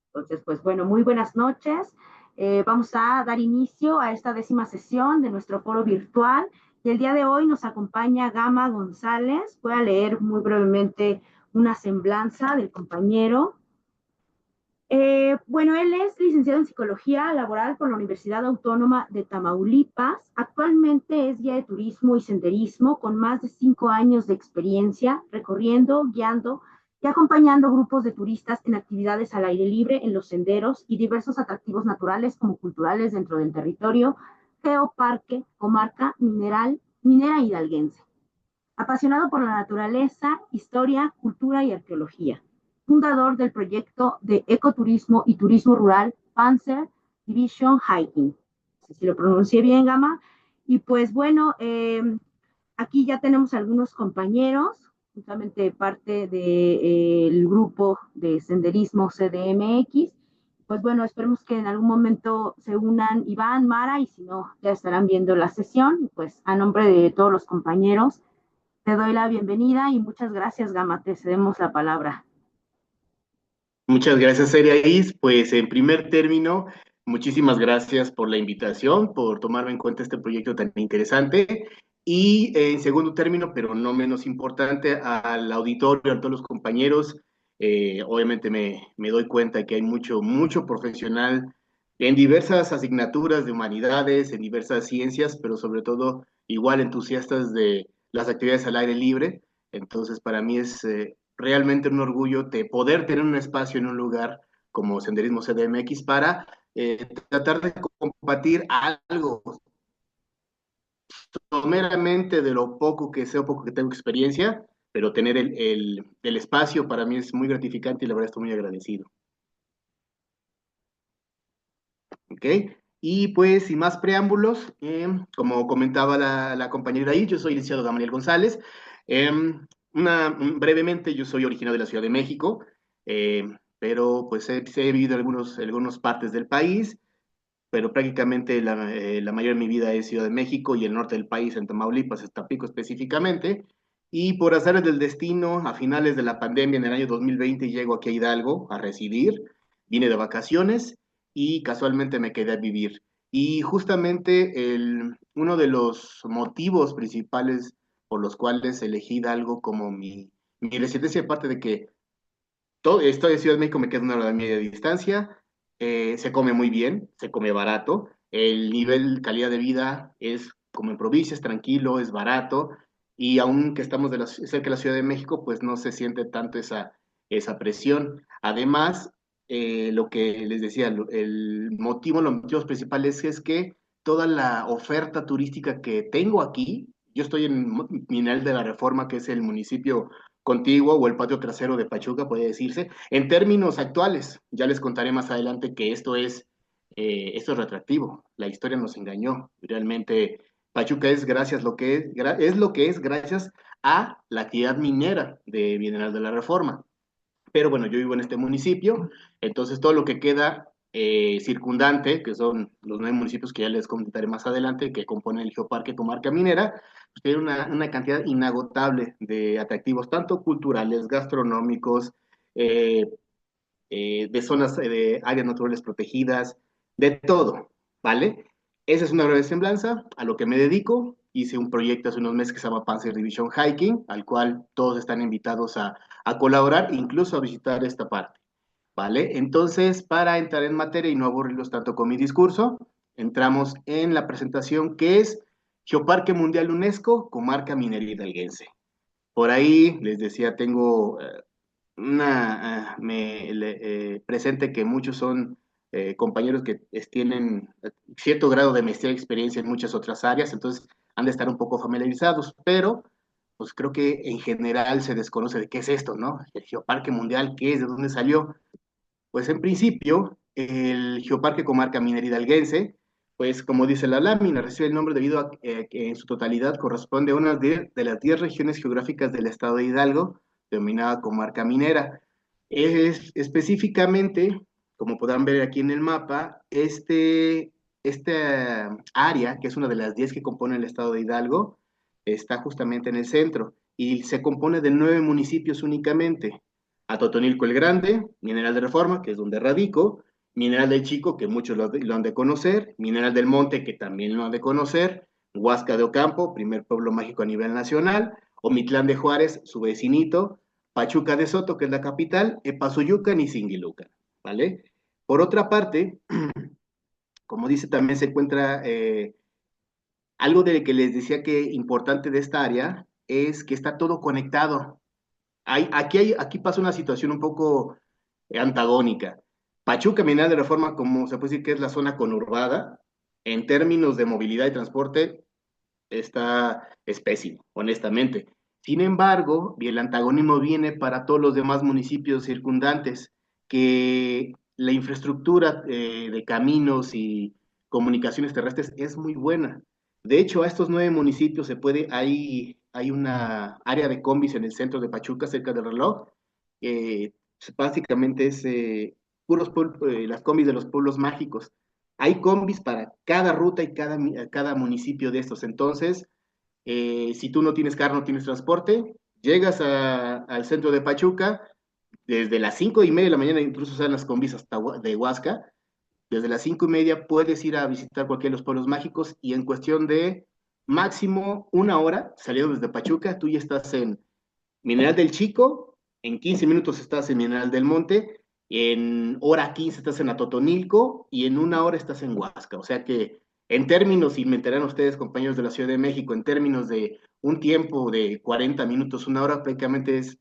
Entonces, pues bueno, muy buenas noches. Vamos a dar inicio a esta 10ª sesión de nuestro foro virtual. Y el día de hoy nos acompaña Gama González. Voy a leer muy brevemente una semblanza del compañero. Bueno, él es licenciado en Psicología Laboral por la Universidad Autónoma de Tamaulipas. Actualmente es guía de turismo y senderismo con más de 5 años de experiencia recorriendo, guiando y acompañando grupos de turistas en actividades al aire libre en los senderos y diversos atractivos naturales como culturales dentro del territorio Geoparque, Comarca Minera Hidalguense. Apasionado por la naturaleza, historia, cultura y arqueología. Fundador del proyecto de ecoturismo y turismo rural Panzer Division Hiking. No sé si lo pronuncié bien, Gama. Y pues bueno, aquí ya tenemos algunos compañeros, justamente parte del grupo de senderismo CDMX. Pues bueno, esperemos que en algún momento se unan Iván, Mara, y si no, ya estarán viendo la sesión. Pues a nombre de todos los compañeros, te doy la bienvenida y muchas gracias, Gama. Te cedemos la palabra. Muchas gracias, Seriais. Pues en primer término, muchísimas gracias por la invitación, por tomarme en cuenta este proyecto tan interesante. Y en segundo término, pero no menos importante, al auditorio, a todos los compañeros, obviamente me doy cuenta que hay mucho profesional en diversas asignaturas de humanidades, en diversas ciencias, pero sobre todo igual entusiastas de las actividades al aire libre. Entonces, para mí es realmente un orgullo de poder tener un espacio en un lugar como Senderismo CDMX para tratar de compartir algo meramente de lo poco que sé o poco que tengo experiencia, pero tener el espacio para mí es muy gratificante y la verdad estoy muy agradecido. ¿Ok? Y pues, sin más preámbulos, como comentaba la compañera ahí, yo soy licenciado Gamaliel González. Eh, brevemente, yo soy originario de la Ciudad de México, eh, pero pues he vivido en algunas partes del país, pero prácticamente la mayoría de mi vida es Ciudad de México y el norte del país, en Tamaulipas, en Tampico específicamente. Y por azares del destino, a finales de la pandemia, en el año 2020, llego aquí a Hidalgo a residir. Vine de vacaciones y casualmente me quedé a vivir. Y justamente uno de los motivos principales por los cuales elegí Hidalgo como mi residencia, aparte de que estoy en Ciudad de México, me queda 1 hora y media de distancia, se come muy bien, se come barato, el nivel calidad de vida es como en provincia, es tranquilo, es barato, y aunque estamos cerca de la Ciudad de México, pues no se siente tanto esa presión. Además, lo que les decía, los motivos principales es que toda la oferta turística que tengo aquí, yo estoy en Mineral de la Reforma, que es el municipio contiguo o el patio trasero de Pachuca, puede decirse. En términos actuales, ya les contaré más adelante que esto es retractivo. La historia nos engañó. Realmente Pachuca es gracias lo que es lo que es gracias a la actividad minera de Mineral de la Reforma. Pero bueno, yo vivo en este municipio, entonces todo lo que queda circundante, que son los 9 municipios que ya les comentaré más adelante, que componen el Geoparque Comarca Minera, pues tiene una cantidad inagotable de atractivos, tanto culturales, gastronómicos, eh, de zonas de áreas naturales protegidas, de todo, ¿vale? Esa es una breve semblanza a lo que me dedico. Hice un proyecto hace unos meses que se llama Panzer Division Hiking, al cual todos están invitados a colaborar, incluso a visitar esta parte, ¿vale? Entonces, para entrar en materia y no aburrirlos tanto con mi discurso, entramos en la presentación que es Geoparque Mundial UNESCO, Comarca Minera Hidalguense. Por ahí les decía, tengo presente que muchos son compañeros que tienen cierto grado de maestría y experiencia en muchas otras áreas, entonces han de estar un poco familiarizados, pero pues creo que en general se desconoce de qué es esto, ¿no? El Geoparque Mundial, ¿qué es? ¿De dónde salió? Pues en principio, el Geoparque Comarca Minera Hidalguense, pues como dice la lámina, recibe el nombre debido a que en su totalidad corresponde a una de las 10 regiones geográficas del estado de Hidalgo, denominada Comarca Minera. Específicamente, como podrán ver aquí en el mapa, esta área, que es una de las 10 que compone el estado de Hidalgo, está justamente en el centro y se compone de 9 municipios únicamente. Atotonilco el Grande, Mineral de Reforma, que es donde radico, Mineral del Chico, que muchos lo han de conocer, Mineral del Monte, que también lo han de conocer, Huasca de Ocampo, primer pueblo mágico a nivel nacional, Omitlán de Juárez, su vecinito, Pachuca de Soto, que es la capital, Epazuyucan y Singilucan, ¿vale? Por otra parte, como dice, también se encuentra algo de que les decía que importante de esta área es que está todo conectado. Aquí pasa una situación un poco antagónica. Pachuca, Mineral de Reforma, como se puede decir que es la zona conurbada, en términos de movilidad y transporte, es pésimo, honestamente. Sin embargo, el antagonismo viene para todos los demás municipios circundantes, que la infraestructura de caminos y comunicaciones terrestres es muy buena. De hecho, a estos 9 municipios hay una área de combis en el centro de Pachuca, cerca del reloj. Básicamente es las combis de los pueblos mágicos. Hay combis para cada ruta y cada municipio de estos. Entonces, si tú no tienes carro, no tienes transporte, llegas al centro de Pachuca, desde las 5:30 de la mañana, incluso salen las combis hasta de Huasca, desde las 5:30 puedes ir a visitar cualquiera de los pueblos mágicos y en cuestión de máximo una hora, saliendo desde Pachuca, tú ya estás en Mineral del Chico, en 15 minutos estás en Mineral del Monte, en hora 15 estás en Atotonilco y en una hora estás en Huasca. O sea que en términos, y me enterarán ustedes, compañeros de la Ciudad de México, en términos de un tiempo de 40 minutos, una hora, prácticamente es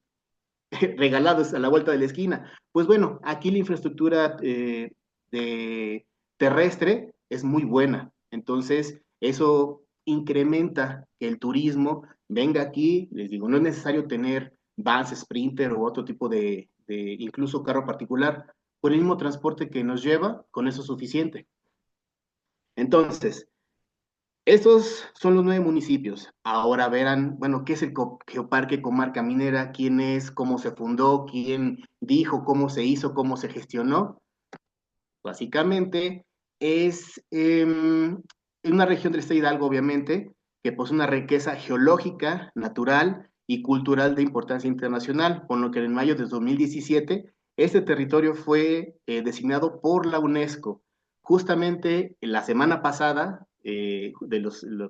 regalado, es a la vuelta de la esquina. Pues bueno, aquí la infraestructura de terrestre es muy buena. Entonces, eso incrementa que el turismo venga aquí. Les digo, no es necesario tener vans, sprinter o otro tipo de incluso carro particular. Con el mismo transporte que nos lleva, con eso es suficiente. Entonces, estos son los 9 municipios. Ahora verán, bueno, ¿qué es el Geoparque Comarca Minera? ¿Quién es? ¿Cómo se fundó? ¿Quién dijo? ¿Cómo se hizo? ¿Cómo se gestionó? Básicamente es una región del estado de Hidalgo, obviamente, que posee una riqueza geológica, natural y cultural de importancia internacional, por lo que en mayo de 2017 este territorio fue designado por la UNESCO. Justamente la semana pasada,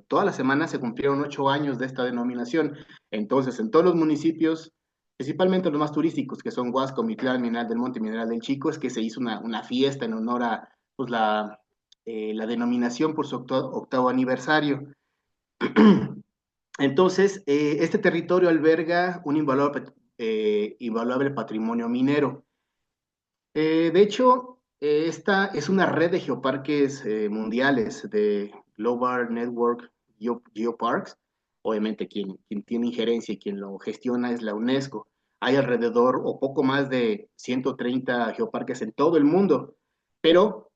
toda la semana se cumplieron 8 años de esta denominación. Entonces, en todos los municipios, principalmente los más turísticos, que son Huasco, Mitlán, Mineral del Monte y Mineral del Chico, es que se hizo una fiesta en honor a pues, la denominación por su octavo aniversario. Entonces, este territorio alberga un invaluable patrimonio minero. De hecho, esta es una red de geoparques mundiales de Global Network Geoparks. Obviamente, quien tiene injerencia y quien lo gestiona es la UNESCO. Hay alrededor o poco más de 130 geoparques en todo el mundo, pero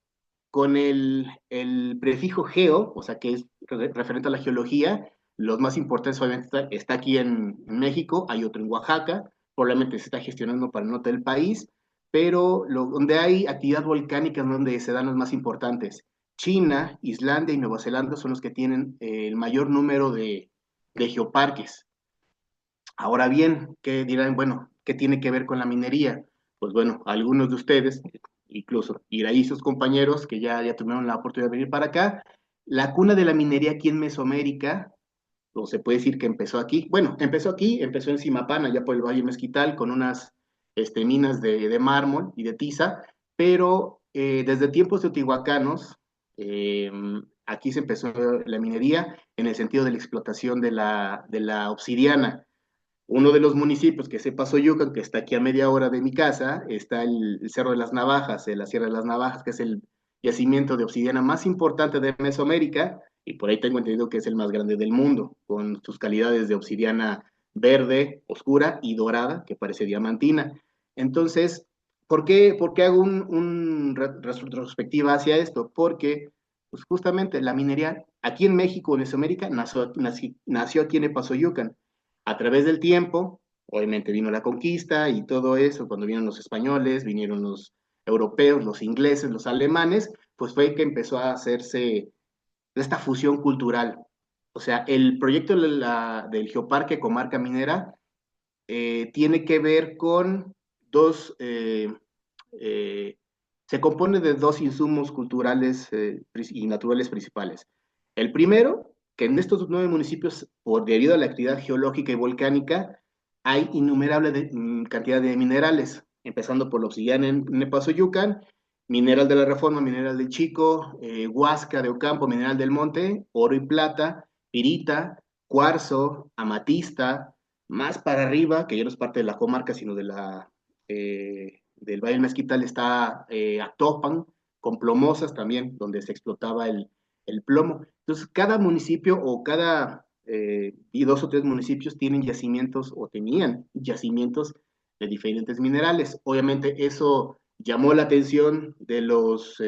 con el prefijo geo, o sea, que es referente a la geología, los más importantes obviamente está aquí en México, hay otro en Oaxaca, probablemente se está gestionando para el norte del país, pero donde hay actividad volcánica es donde se dan los más importantes. China, Islandia y Nueva Zelanda son los que tienen el mayor número de geoparques. Ahora bien, ¿qué dirán? Bueno, ¿qué tiene que ver con la minería? Pues bueno, algunos de ustedes, incluso Iraí y sus compañeros, que ya tuvieron la oportunidad de venir para acá, la cuna de la minería aquí en Mesoamérica, o se puede decir que empezó aquí. Bueno, empezó aquí, empezó en Simapán, allá por el Valle Mezquital, con unas minas de mármol y de tiza, pero desde tiempos teotihuacanos, eh, aquí se empezó la minería en el sentido de la explotación de la obsidiana. Uno de los municipios que es Pasoyucan, que está aquí a media hora de mi casa, está el Cerro de las Navajas, la Sierra de las Navajas, que es el yacimiento de obsidiana más importante de Mesoamérica, y por ahí tengo entendido que es el más grande del mundo, con sus calidades de obsidiana verde, oscura y dorada, que parece diamantina. Entonces, ¿por qué hago retrospectiva hacia esto? Porque pues justamente la minería aquí en México, en Mesoamérica, nació aquí en Epazoyucan a través del tiempo. Obviamente vino la conquista y todo eso, cuando vinieron los españoles, vinieron los europeos, los ingleses, los alemanes, pues fue que empezó a hacerse esta fusión cultural. O sea, el proyecto del Geoparque Comarca Minera tiene que ver con se compone de dos insumos culturales y naturales principales. El primero, que en estos 9 municipios, por debido a la actividad geológica y volcánica, hay innumerable cantidad de minerales, empezando por la obsidiana en Nepazoyucan, mineral de la Reforma, mineral del Chico, huasca de Ocampo, mineral del Monte, oro y plata, pirita, cuarzo, amatista, más para arriba, que ya no es parte de la comarca, sino del Valle del Mezquital, está Actopan, con plomosas también, donde se explotaba el plomo. Entonces, cada municipio o y 2 o 3 municipios tienen yacimientos o tenían yacimientos de diferentes minerales. Obviamente eso llamó la atención de los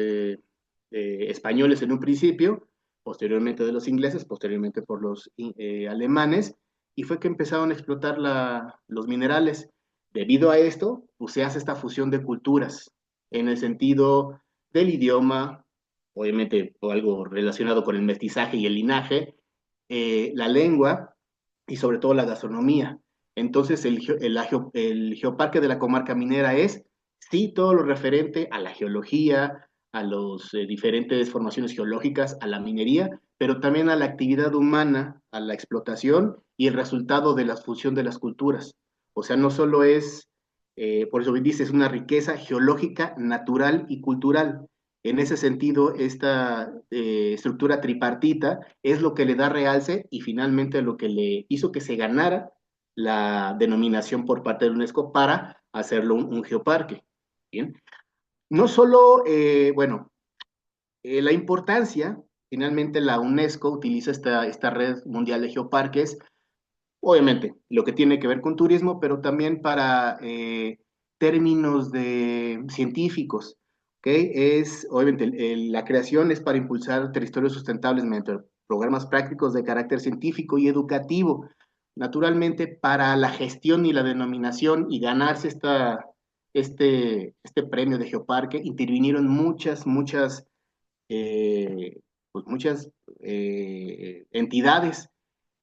españoles en un principio, posteriormente de los ingleses, posteriormente por los alemanes, y fue que empezaron a explotar los minerales. Debido a esto, pues se hace esta fusión de culturas, en el sentido del idioma, obviamente o algo relacionado con el mestizaje y el linaje, la lengua y sobre todo la gastronomía. Entonces, el geoparque de la comarca minera es, sí, todo lo referente a la geología, a las diferentes formaciones geológicas, a la minería, pero también a la actividad humana, a la explotación y el resultado de la fusión de las culturas. O sea, no solo es, por eso dice, es una riqueza geológica, natural y cultural. En ese sentido, esta estructura tripartita es lo que le da realce y finalmente lo que le hizo que se ganara la denominación por parte de UNESCO para hacerlo un geoparque. ¿Bien? No solo, bueno, la importancia, finalmente la UNESCO utiliza esta red mundial de geoparques, obviamente, lo que tiene que ver con turismo, pero también para términos científicos, ¿ok? Obviamente, la creación es para impulsar territorios sustentables mediante programas prácticos de carácter científico y educativo. Naturalmente, para la gestión y la denominación y ganarse este premio de Geoparque, intervinieron muchas entidades.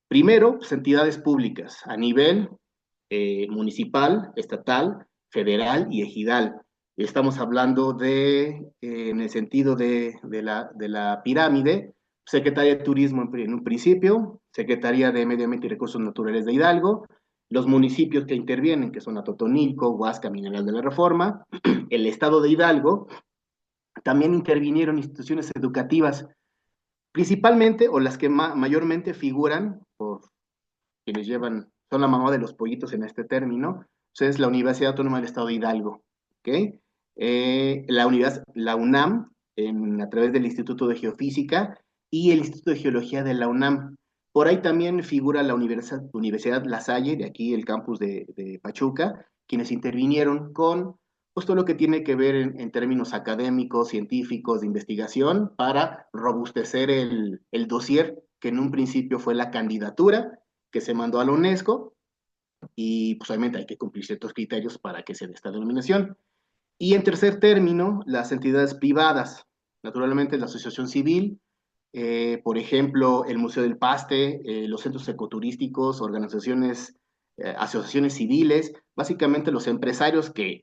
Primero, pues, entidades públicas a nivel municipal, estatal, federal y ejidal. Estamos hablando en el sentido de la pirámide, Secretaría de Turismo en un principio, Secretaría de Medio Ambiente y Recursos Naturales de Hidalgo, los municipios que intervienen, que son Atotonilco, Huasca, Mineral de la Reforma, el Estado de Hidalgo, también intervinieron instituciones educativas, principalmente, o las que mayormente figuran, por quienes son la mamá de los pollitos en este término, pues es la Universidad Autónoma del Estado de Hidalgo, ¿ok? La UNAM, a través del Instituto de Geofísica, y el Instituto de Geología de la UNAM. Por ahí también figura la Universidad La Salle, de aquí el campus de Pachuca, quienes intervinieron con pues, todo lo que tiene que ver en términos académicos, científicos, de investigación, para robustecer el dossier que en un principio fue la candidatura que se mandó a la UNESCO, y pues obviamente hay que cumplir ciertos criterios para que se dé esta denominación. Y en tercer término, las entidades privadas, naturalmente la asociación civil, por ejemplo, el Museo del Paste, los centros ecoturísticos, asociaciones civiles, básicamente los empresarios que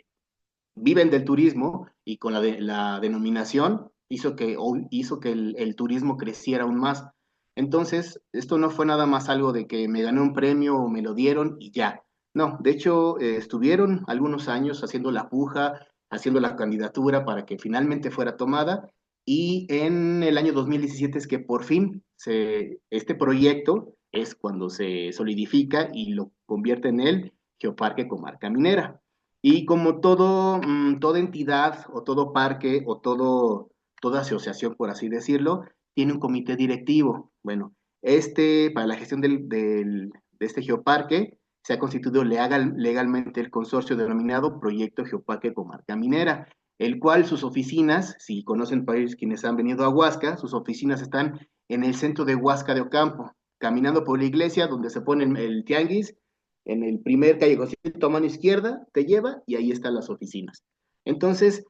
viven del turismo y con la denominación hizo que el turismo creciera aún más. Entonces, esto no fue nada más algo de que me gané un premio o me lo dieron y ya. No, de hecho, estuvieron algunos años haciendo la puja, haciendo la candidatura para que finalmente fuera tomada, y en el año 2017 es que por fin este proyecto es cuando se solidifica y lo convierte en el Geoparque Comarca Minera. Y como toda entidad o todo parque o toda asociación, por así decirlo, tiene un comité directivo. Bueno, para la gestión de este geoparque se ha constituido legalmente el consorcio denominado Proyecto Geoparque Comarca Minera, el cual sus oficinas, si conocen países quienes han venido a Huasca, sus oficinas están en el centro de Huasca de Ocampo, caminando por la iglesia donde se pone el tianguis, en el primer callejoncito a mano izquierda, te lleva y ahí están las oficinas. Entonces,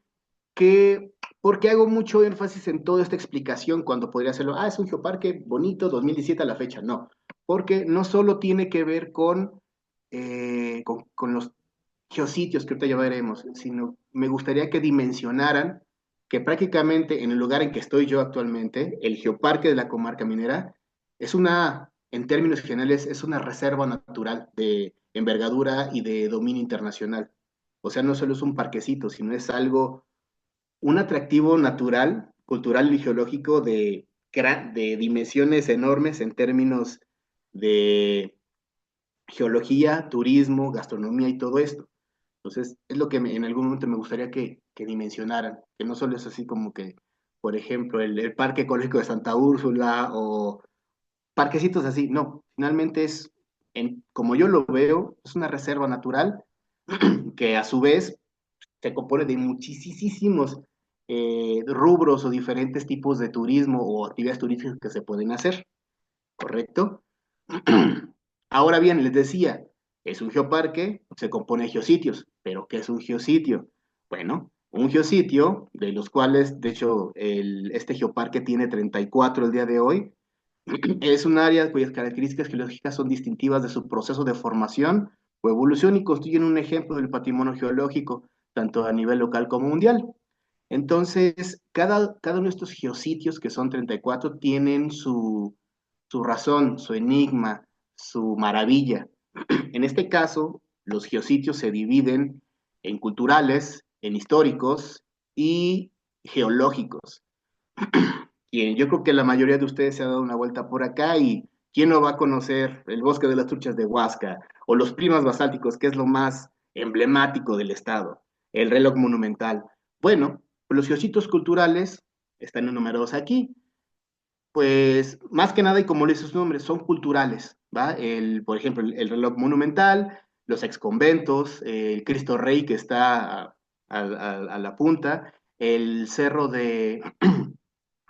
¿por qué hago mucho énfasis en toda esta explicación cuando podría hacerlo? Es un geoparque bonito, 2017 a la fecha. No, porque no solo tiene que ver con los geositios que ahorita ya veremos, sino me gustaría que dimensionaran que prácticamente en el lugar en que estoy yo actualmente, el Geoparque de la Comarca Minera, es una, en términos generales, es una reserva natural de envergadura y de dominio internacional. O sea, no solo es un parquecito, sino es algo, un atractivo natural, cultural y geológico de dimensiones enormes en términos de geología, turismo, gastronomía y todo esto. Entonces, es lo que en algún momento me gustaría que dimensionaran, que no solo es así como que, por ejemplo, el Parque Ecológico de Santa Úrsula o parquecitos así, no, finalmente es, como yo lo veo, es una reserva natural que a su vez se compone de muchísimos rubros o diferentes tipos de turismo o actividades turísticas que se pueden hacer, ¿correcto? Ahora bien, les decía, es un geoparque, se compone de geositios, pero ¿qué es un geositio? Bueno, un geositio, de los cuales, de hecho, este geoparque tiene 34 el día de hoy, es un área cuyas características geológicas son distintivas de su proceso de formación o evolución y constituyen un ejemplo del patrimonio geológico, tanto a nivel local como mundial. Entonces, cada uno de estos geositios, que son 34, tienen su razón, su enigma, su maravilla. En este caso, los geositios se dividen en culturales, en históricos y geológicos. Y yo creo que la mayoría de ustedes se ha dado una vuelta por acá y ¿quién no va a conocer el bosque de las truchas de Huasca o los primas basálticos, que es lo más emblemático del estado, el reloj monumental? Bueno, pues los geocitos culturales están enumerados aquí. Pues más que nada, y como le dice sus nombres, son culturales, ¿va? Por ejemplo, el reloj monumental, los exconventos, el Cristo Rey que está a la punta, el cerro de,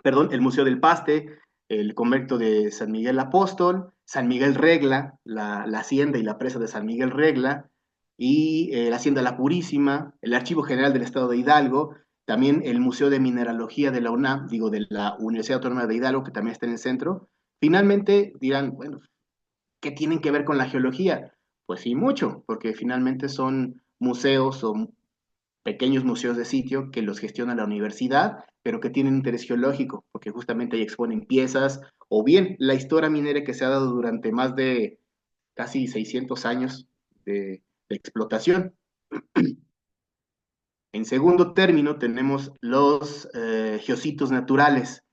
perdón, el Museo del Paste, el convento de San Miguel Apóstol, San Miguel Regla, la hacienda y la presa de San Miguel Regla, y la hacienda La Purísima, el Archivo General del Estado de Hidalgo, también el Museo de Mineralogía de la UNAM, digo, de la Universidad Autónoma de Hidalgo, que también está en el centro. Finalmente dirán, bueno, ¿qué tienen que ver con la geología? Pues sí, mucho, porque finalmente son museos o pequeños museos de sitio que los gestiona la universidad, pero que tienen interés geológico, porque justamente ahí exponen piezas, o bien la historia minera que se ha dado durante más de casi 600 años de explotación. En segundo término tenemos los geocitos naturales.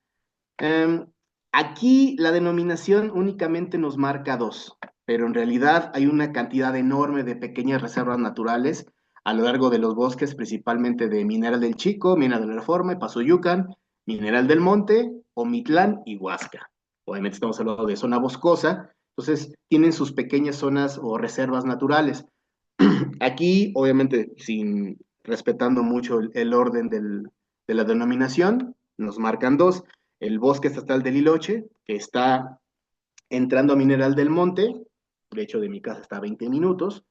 Eh, Aquí la denominación únicamente nos marca dos, pero en realidad hay una cantidad enorme de pequeñas reservas naturales a lo largo de los bosques, principalmente de Mineral del Chico, Mina de la Reforma, Pasoyucan, Mineral del Monte, Omitlán y Huasca. Obviamente estamos hablando de zona boscosa, entonces tienen sus pequeñas zonas o reservas naturales. Aquí, obviamente, sin respetando mucho el orden de la denominación, nos marcan dos. El bosque estatal del Liloche, que está entrando a Mineral del Monte, de hecho de mi casa está a 20 minutos,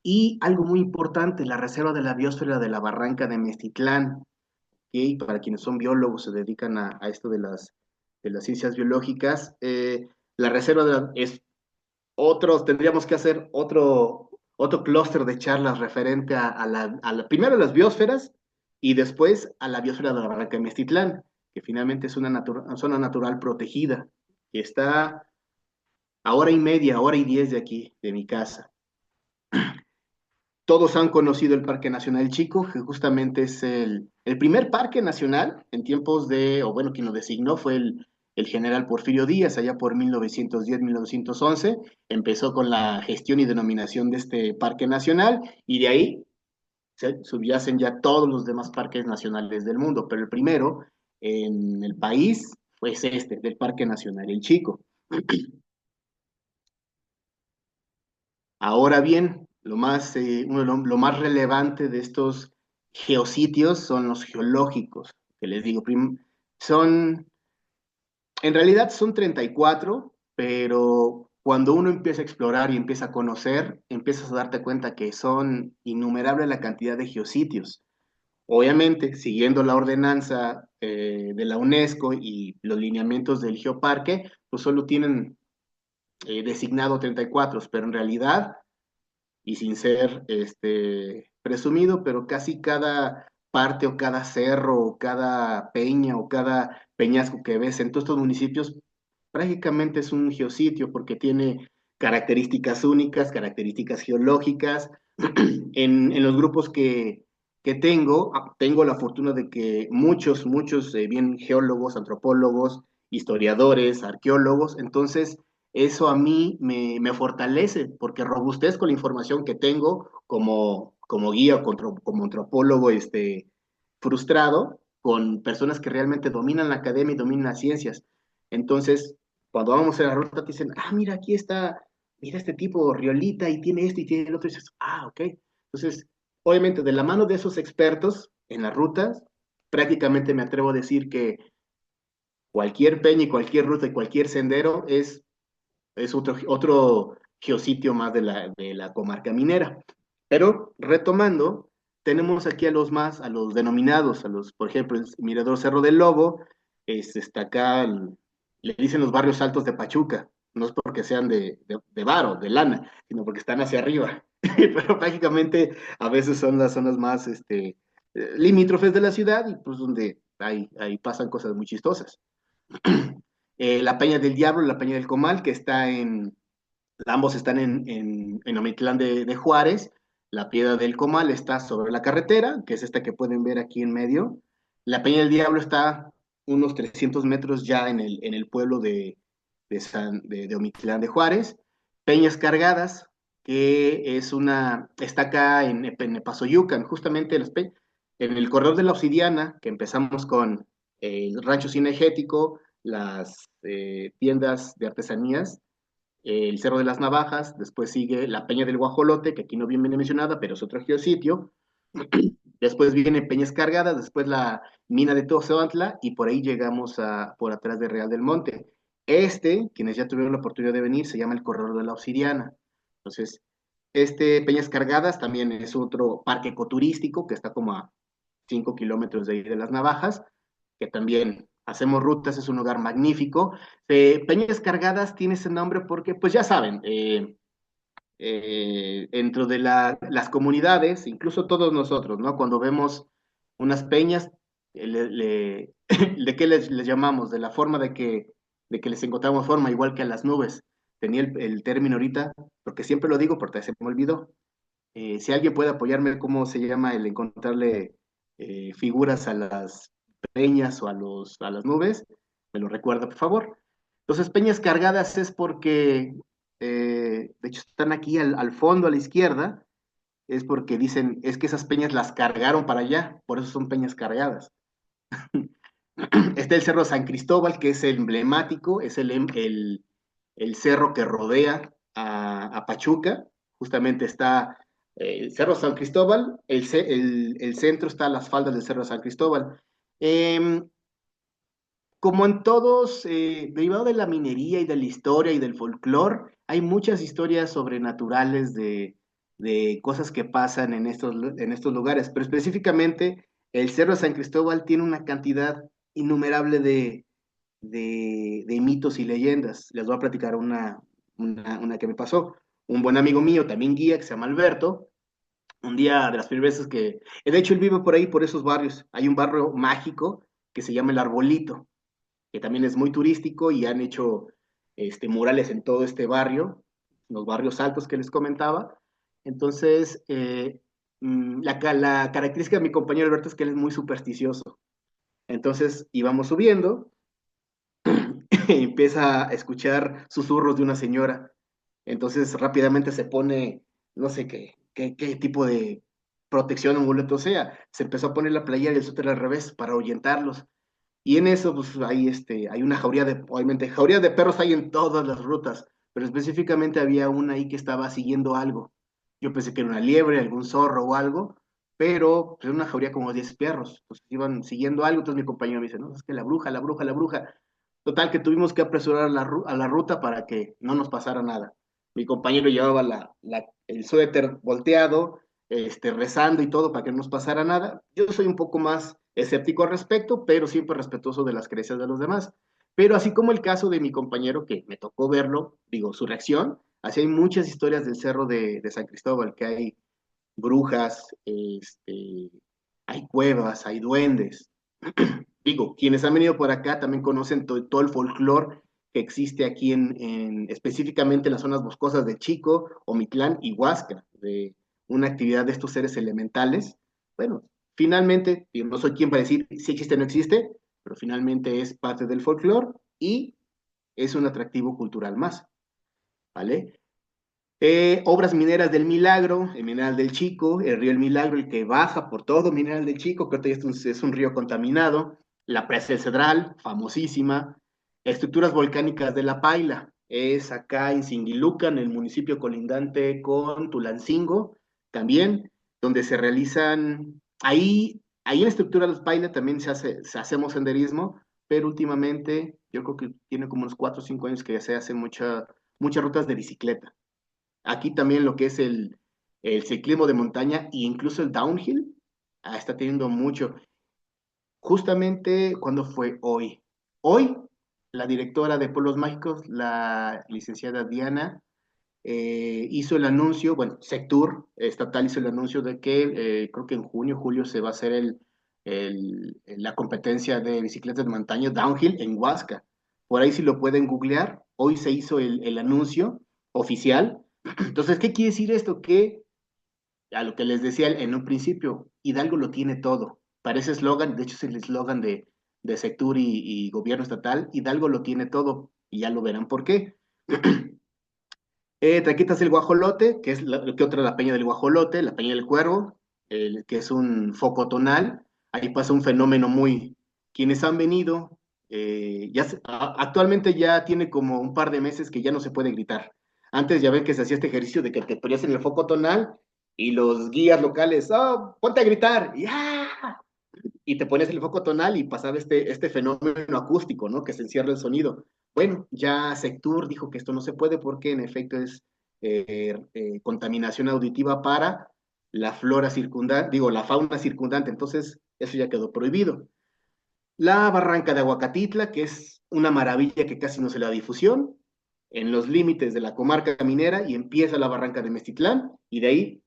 y algo muy importante, la reserva de la biosfera de la Barranca de Mestitlán, que para quienes son biólogos, se dedican a esto de las ciencias biológicas, la reserva es otros, tendríamos que hacer otro clúster de charlas referente primero a las biosferas y después a la biosfera de la Barranca de Mestitlán, que finalmente es una zona natural protegida, que está a hora y media, hora y 10 de aquí, de mi casa. Todos han conocido el Parque Nacional Chico, que justamente es el primer parque nacional en tiempos de, o bueno, quien lo designó fue el general Porfirio Díaz, allá por 1910-1911. Empezó con la gestión y denominación de este parque nacional y de ahí se subyacen ya todos los demás parques nacionales del mundo, pero el primero en el país fue este, del Parque Nacional El Chico. Ahora bien, lo más relevante de estos geositios son los geológicos, que les digo, son, en realidad son 34, pero cuando uno empieza a explorar y empieza a conocer, empiezas a darte cuenta que son innumerable la cantidad de geositios. Obviamente, siguiendo la ordenanza de la UNESCO y los lineamientos del geoparque, pues solo tienen designado 34, pero en realidad y sin ser presumido, pero casi cada parte o cada cerro o cada peña o cada peñasco que ves en todos estos municipios prácticamente es un geositio porque tiene características únicas, características geológicas. En los grupos que tengo, tengo la fortuna de que muchos, bien geólogos, antropólogos, historiadores, arqueólogos, entonces eso a mí me fortalece porque robustezco la información que tengo como guía o como antropólogo frustrado con personas que realmente dominan la academia y dominan las ciencias. Entonces, cuando vamos a la ruta, te dicen, mira, aquí está, mira este tipo, Riolita, y tiene esto y tiene el otro, y dices, ok. Entonces, obviamente, de la mano de esos expertos en las rutas, prácticamente me atrevo a decir que cualquier peña y cualquier ruta y cualquier sendero es otro geositio más de la comarca minera. Pero retomando, tenemos aquí a los denominados, por ejemplo, el Mirador Cerro del Lobo, está acá, le dicen los barrios altos de Pachuca, no es porque sean de varo, de lana, sino porque están hacia arriba. Pero prácticamente a veces son las zonas más limítrofes de la ciudad y pues donde ahí pasan cosas muy chistosas. La Peña del Diablo y la Peña del Comal, que ambos están en Omitlán de Juárez. La Piedra del Comal está sobre la carretera, que es esta que pueden ver aquí en medio. La Peña del Diablo está unos 300 metros ya en el pueblo de Omitlán de Juárez. Peñas Cargadas, que está acá en Epazoyucan, justamente en el corredor de la Obsidiana, que empezamos con el rancho cinegético, las tiendas de artesanías, el Cerro de las Navajas, después sigue la Peña del Guajolote, que aquí no viene mencionada, pero es otro geositio, después viene Peñas Cargadas, después la mina de Tozoantla, y por ahí llegamos por atrás de Real del Monte. Quienes ya tuvieron la oportunidad de venir, se llama el Corredor de la Obsidiana. Entonces, Peñas Cargadas también es otro parque ecoturístico que está como a 5 kilómetros de ahí de las Navajas, que también hacemos rutas, es un lugar magnífico. Peñas Cargadas tiene ese nombre porque, pues ya saben, dentro de las comunidades, incluso todos nosotros, ¿no? Cuando vemos unas peñas, ¿de qué les llamamos? De la forma de que les encontramos forma, igual que a las nubes. Tenía el término ahorita, porque siempre lo digo porque se me olvidó. Si alguien puede apoyarme, ¿cómo se llama el encontrarle figuras a las peñas o a las nubes? Me lo recuerda, por favor. Entonces, peñas cargadas es porque, de hecho, están aquí al fondo, a la izquierda, es porque dicen, es que esas peñas las cargaron para allá, por eso son peñas cargadas. Está el Cerro San Cristóbal, que es el emblemático, es el cerro que rodea a Pachuca, justamente está el Cerro San Cristóbal, el centro está a las faldas del Cerro San Cristóbal. Eh, Como en todos, derivado de la minería y de la historia y del folclore, hay muchas historias sobrenaturales de cosas que pasan en estos lugares, pero específicamente el Cerro de San Cristóbal tiene una cantidad innumerable de mitos y leyendas. Les voy a platicar una que me pasó. Un buen amigo mío, también guía, que se llama Alberto, un día de las primeras veces de hecho él vive por ahí, por esos barrios, hay un barrio mágico que se llama El Arbolito, que también es muy turístico y han hecho murales en todo este barrio, los barrios altos que les comentaba. Entonces, la característica de mi compañero Alberto es que él es muy supersticioso. Entonces íbamos subiendo y empieza a escuchar susurros de una señora. Entonces rápidamente se pone, no sé qué tipo de protección o amuleto sea. Se empezó a poner la playera y el suéter al revés para ahuyentarlos. Y en eso, pues hay una jauría obviamente, jaurías de perros hay en todas las rutas, pero específicamente había una ahí que estaba siguiendo algo. Yo pensé que era una liebre, algún zorro o algo, pero pues, era una jauría como 10 perros, pues iban siguiendo algo, entonces mi compañero me dice, no, es que la bruja, la bruja, la bruja. Total, que tuvimos que apresurar a la ruta para que no nos pasara nada. Mi compañero llevaba el suéter volteado, rezando y todo para que no nos pasara nada. Yo soy un poco más escéptico al respecto, pero siempre respetuoso de las creencias de los demás. Pero así como el caso de mi compañero, que me tocó verlo, digo, su reacción, Así hay muchas historias del Cerro de San Cristóbal, que hay brujas, hay cuevas, hay duendes. Digo, quienes han venido por acá también conocen todo el folclore que existe aquí específicamente en las zonas boscosas de Chico, Omitlán y Huasca, de una actividad de estos seres elementales. Bueno, finalmente, yo no soy quien para decir si existe o no existe, pero finalmente es parte del folclore y es un atractivo cultural más, ¿vale? Obras mineras del Milagro, el Mineral del Chico, el río El Milagro, el que baja por todo Mineral del Chico, que ahorita es un río contaminado, la presa del Cedral, famosísima, estructuras volcánicas de La Paila, es acá en Singiluca, en el municipio colindante con Tulancingo, también, donde se realizan, ahí en la estructura de La Paila también hacemos senderismo, pero últimamente, yo creo que tiene como unos 4 o 5 años que ya se hacen muchas rutas de bicicleta. Aquí también lo que es el ciclismo de montaña e incluso el downhill está teniendo mucho. Justamente cuando fue hoy. Hoy, la directora de Pueblos Mágicos, la licenciada Diana, hizo el anuncio, bueno, Sectur estatal hizo el anuncio de que creo que en junio, julio se va a hacer la competencia de bicicletas de montaña downhill en Huasca. Por ahí si lo pueden googlear, hoy se hizo el anuncio oficial. Entonces, ¿qué quiere decir esto? Que a lo que les decía en un principio, Hidalgo lo tiene todo. Parece eslogan, de hecho es el eslogan de Sectur y gobierno estatal, Hidalgo lo tiene todo, y ya lo verán por qué. Te quitas el guajolote, que es que otra la peña del guajolote, la peña del cuervo, que es un foco tonal. Ahí pasa un fenómeno muy. Quienes han venido, actualmente ya tiene como un par de meses que ya no se puede gritar. Antes ya ven que se hacía este ejercicio de que te ponías en el foco tonal y los guías locales, oh, ponte a gritar, y, ¡ah! Y te pones el foco tonal y pasaba este fenómeno acústico, ¿no? Que se encierra el sonido. Bueno, ya Sectur dijo que esto no se puede porque en efecto es contaminación auditiva para la flora circundante, digo, la fauna circundante, entonces eso ya quedó prohibido. La barranca de Aguacatitla, que es una maravilla que casi no se le da difusión, en los límites de la comarca minera y empieza la barranca de Mestitlán y de ahí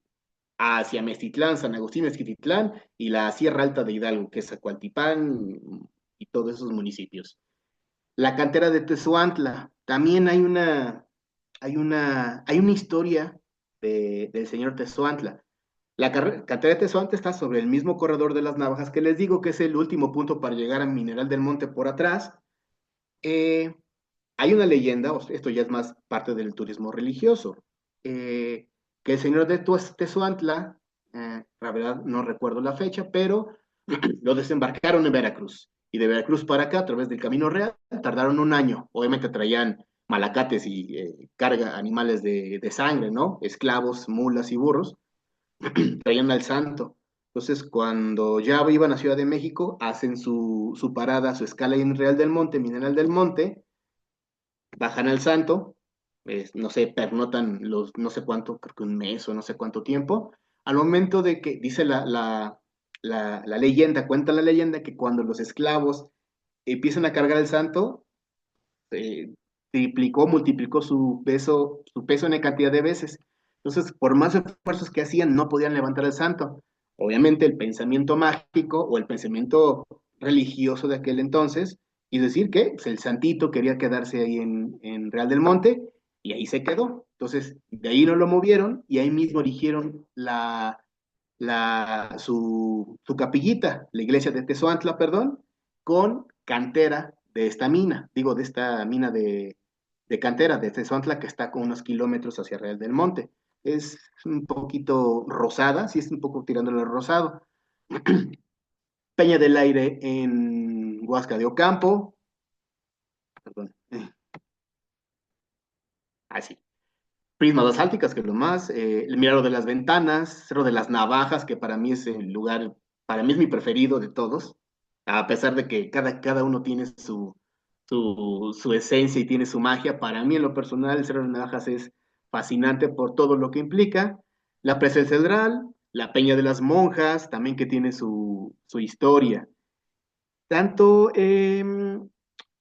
hacia Mestitlán, San Agustín, Esquititlán y la Sierra Alta de Hidalgo, que es Acualtipán y todos esos municipios. La cantera de Tezoantla, también hay una historia del señor Tezoantla. La cantera de Tezoantla está sobre el mismo corredor de las Navajas que les digo, que es el último punto para llegar a Mineral del Monte por atrás. Eh, Hay una leyenda, esto ya es más parte del turismo religioso, que el señor de Tezoantla, la verdad no recuerdo la fecha, pero lo desembarcaron en Veracruz. Y de Veracruz para acá, a través del Camino Real, tardaron un año. Obviamente traían malacates y carga animales de sangre, ¿no? Esclavos, mulas y burros, traían al santo. Entonces, cuando ya iban a Ciudad de México, hacen su parada, su escala en Real del Monte, Mineral del Monte, bajan al santo, no sé, pernotan no sé cuánto, creo que un mes o no sé cuánto tiempo, al momento de que, dice la leyenda, cuenta la leyenda que cuando los esclavos empiezan a cargar el santo, eh, triplicó, multiplicó su peso en cantidad de veces. Entonces, por más esfuerzos que hacían, no podían levantar el santo. Obviamente, el pensamiento mágico o el pensamiento religioso de aquel entonces, y decir que pues, el santito quería quedarse ahí en Real del Monte, y ahí se quedó. Entonces, de ahí no lo movieron, y ahí mismo erigieron su capillita, la iglesia de Tezoantla, perdón, con cantera de esta mina, digo, de esta mina de cantera de Tezoantla que está con unos kilómetros hacia Real del Monte. Es un poquito rosada, sí es un poco tirándole al rosado. Peña del Aire en Huasca de Ocampo, perdón, así. Prismas basálticas, que es lo más, el Mirador de las Ventanas, Cerro de las Navajas, que para mí es el lugar, para mí es mi preferido de todos, a pesar de que cada uno tiene su esencia y tiene su magia, para mí en lo personal el Cerro de las Navajas es fascinante por todo lo que implica, la Presa del Cedral, la Peña de las Monjas, también que tiene su historia. Tanto el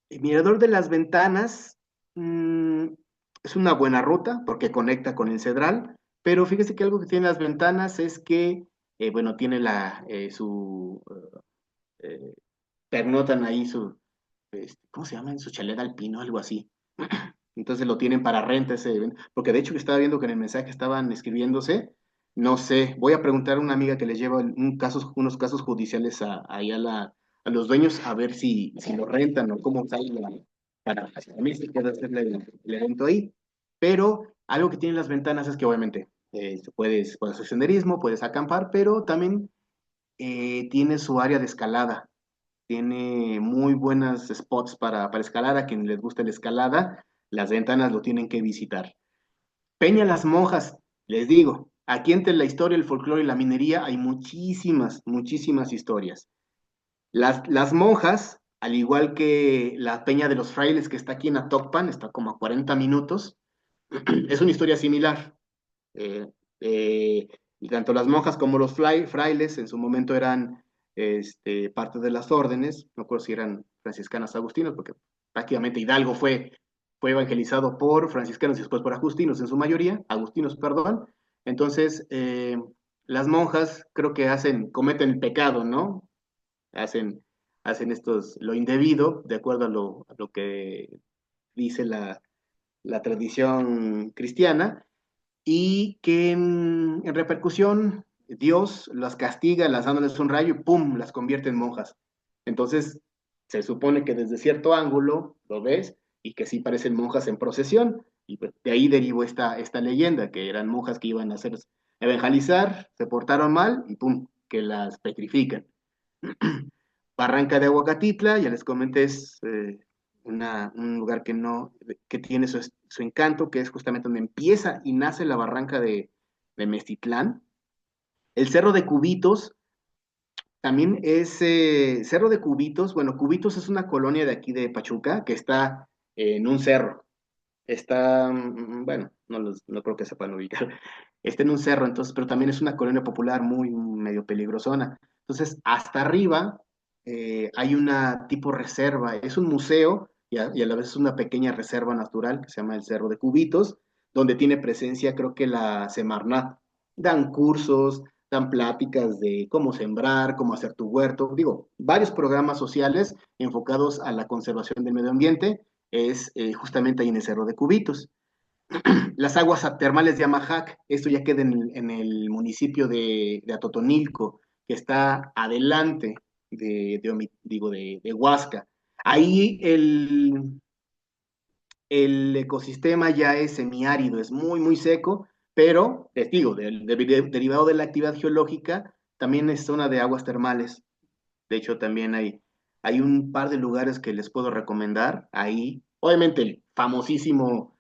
Mirador de las Ventanas, es una buena ruta porque conecta con el Cedral, pero fíjese que algo que tiene las ventanas es que, bueno, tiene eh, pernotan ahí ¿cómo se llama? En su chalet alpino, algo así. Entonces lo tienen para renta ese evento, porque de hecho que estaba viendo que en el mensaje estaban escribiéndose, no sé, voy a preguntar a una amiga que les lleva unos casos judiciales ahí a los dueños a ver si lo rentan o cómo sale para también se queda hacer el evento ahí. Pero algo que tienen las ventanas es que obviamente puedes hacer senderismo, puedes acampar, pero también tiene su área de escalada, tiene muy buenas spots para escalar, a quien les gusta la escalada, las ventanas lo tienen que visitar. Peña Las Monjas, les digo, aquí entre la historia, el folclore y la minería hay muchísimas, muchísimas historias. Las monjas, al igual que la Peña de los Frailes que está aquí en Atocpan, está como a 40 minutos, es una historia similar. Eh, y tanto las monjas como los frailes en su momento eran parte de las órdenes, no recuerdo si eran franciscanas agustinos, porque prácticamente Hidalgo fue evangelizado por franciscanos y después por agustinos en su mayoría, agustinos, perdón. Entonces, las monjas creo que cometen el pecado, ¿no? Hacen, hacen lo indebido, de acuerdo a lo que dice la tradición cristiana, y que en repercusión Dios las castiga, las dándoles un rayo y ¡pum!, las convierte en monjas. Entonces, se supone que desde cierto ángulo lo ves y que sí parecen monjas en procesión, y pues, de ahí derivó esta leyenda, que eran monjas que iban a hacer evangelizar, se portaron mal y ¡pum!, que las petrifican. Barranca de Aguacatitla, ya les comenté, es un lugar que tiene su encanto, que es justamente donde empieza y nace la barranca de Mestitlán. El Cerro de Cubitos también es Cerro de Cubitos. Bueno, Cubitos es una colonia de aquí de Pachuca que está en un cerro. Está, bueno, no creo que sepan ubicar. Está en un cerro, entonces, pero también es una colonia popular muy medio peligrosona. Entonces, hasta arriba hay una tipo reserva, es un museo y a la vez es una pequeña reserva natural que se llama el Cerro de Cubitos, donde tiene presencia, creo que la Semarnat. Dan cursos, dan pláticas de cómo sembrar, cómo hacer tu huerto, digo, varios programas sociales enfocados a la conservación del medio ambiente, es justamente ahí en el Cerro de Cubitos. Las aguas termales de Amajac, esto ya queda en el municipio de Atotonilco, que está adelante de Huasca. Ahí el ecosistema ya es semiárido, es muy, muy seco, pero, les digo, derivado de la actividad geológica, también es zona de aguas termales. De hecho, también hay un par de lugares que les puedo recomendar ahí. Obviamente el famosísimo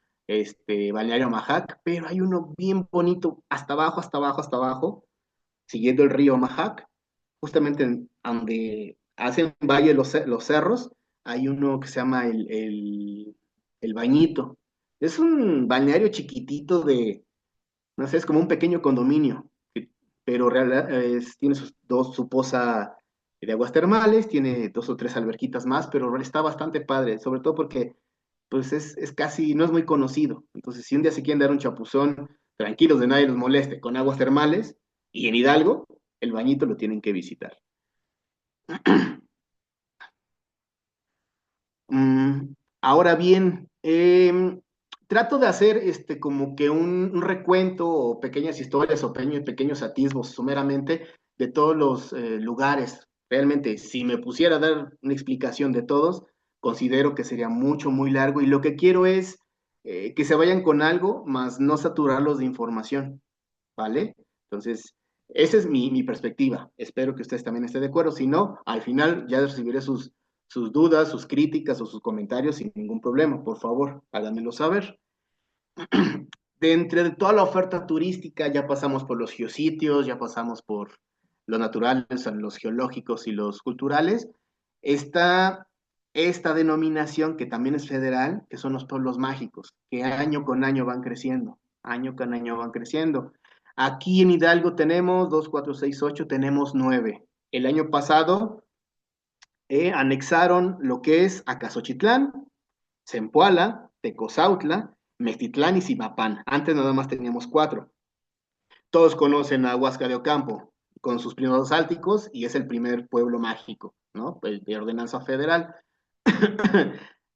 Balneario Majac, pero hay uno bien bonito, hasta abajo, hasta abajo, hasta abajo, siguiendo el río Majac, justamente donde hacen valle los cerros, hay uno que se llama el Bañito. Es un balneario chiquitito no sé, es como un pequeño condominio, pero tiene su poza de aguas termales, tiene dos o tres alberquitas más, pero está bastante padre, sobre todo porque pues es casi, no es muy conocido. Entonces, si un día se quieren dar un chapuzón, tranquilos de nadie los moleste, con aguas termales, y en Hidalgo, el bañito lo tienen que visitar. Ahora bien, trato de hacer como que un recuento o pequeñas historias o pequeños atisbos sumeramente de todos los lugares. Realmente, si me pusiera a dar una explicación de todos, considero que sería mucho, muy largo y lo que quiero es que se vayan con algo, más no saturarlos de información, ¿vale? Entonces, esa es mi perspectiva. Espero que ustedes también estén de acuerdo. Si no, al final ya recibiré sus dudas, sus críticas o sus comentarios sin ningún problema. Por favor, háganmelo saber. De entre toda la oferta turística, ya pasamos por los geositios, ya pasamos por los naturales, los geológicos y los culturales. Está esta denominación que también es federal, que son los pueblos mágicos, que año con año van creciendo, año con año van creciendo. Aquí en Hidalgo tenemos 2, 4, 6, 8, tenemos 9. El año pasado anexaron lo que es Acasochitlán, Zempoala, Tecozautla, Meztitlán y Zimapán. Antes nada más teníamos cuatro. Todos conocen a Huasca de Ocampo con sus primeros álticos y es el primer pueblo mágico, ¿no? Pues de ordenanza federal.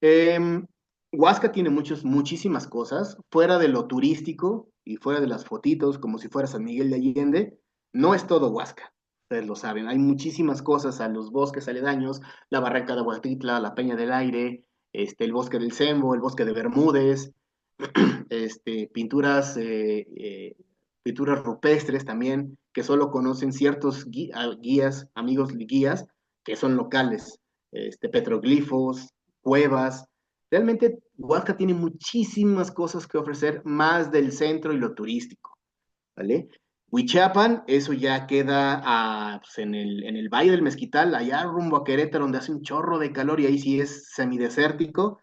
eh, Huasca tiene muchísimas cosas, fuera de lo turístico y fuera de las fotitos, como si fuera San Miguel de Allende, no es todo Huasca, ustedes lo saben, hay muchísimas cosas a los bosques aledaños, la barranca de Huatitla, la Peña del Aire, el bosque del Sembo, el bosque de Bermúdez, pinturas, pinturas rupestres también, que solo conocen ciertos guías, amigos guías, que son locales, petroglifos, cuevas. Realmente Huasca tiene muchísimas cosas que ofrecer, más del centro y lo turístico, ¿vale? Huichapan, eso ya queda pues, en el Valle del Mezquital, allá rumbo a Querétaro, donde hace un chorro de calor y ahí sí es semidesértico.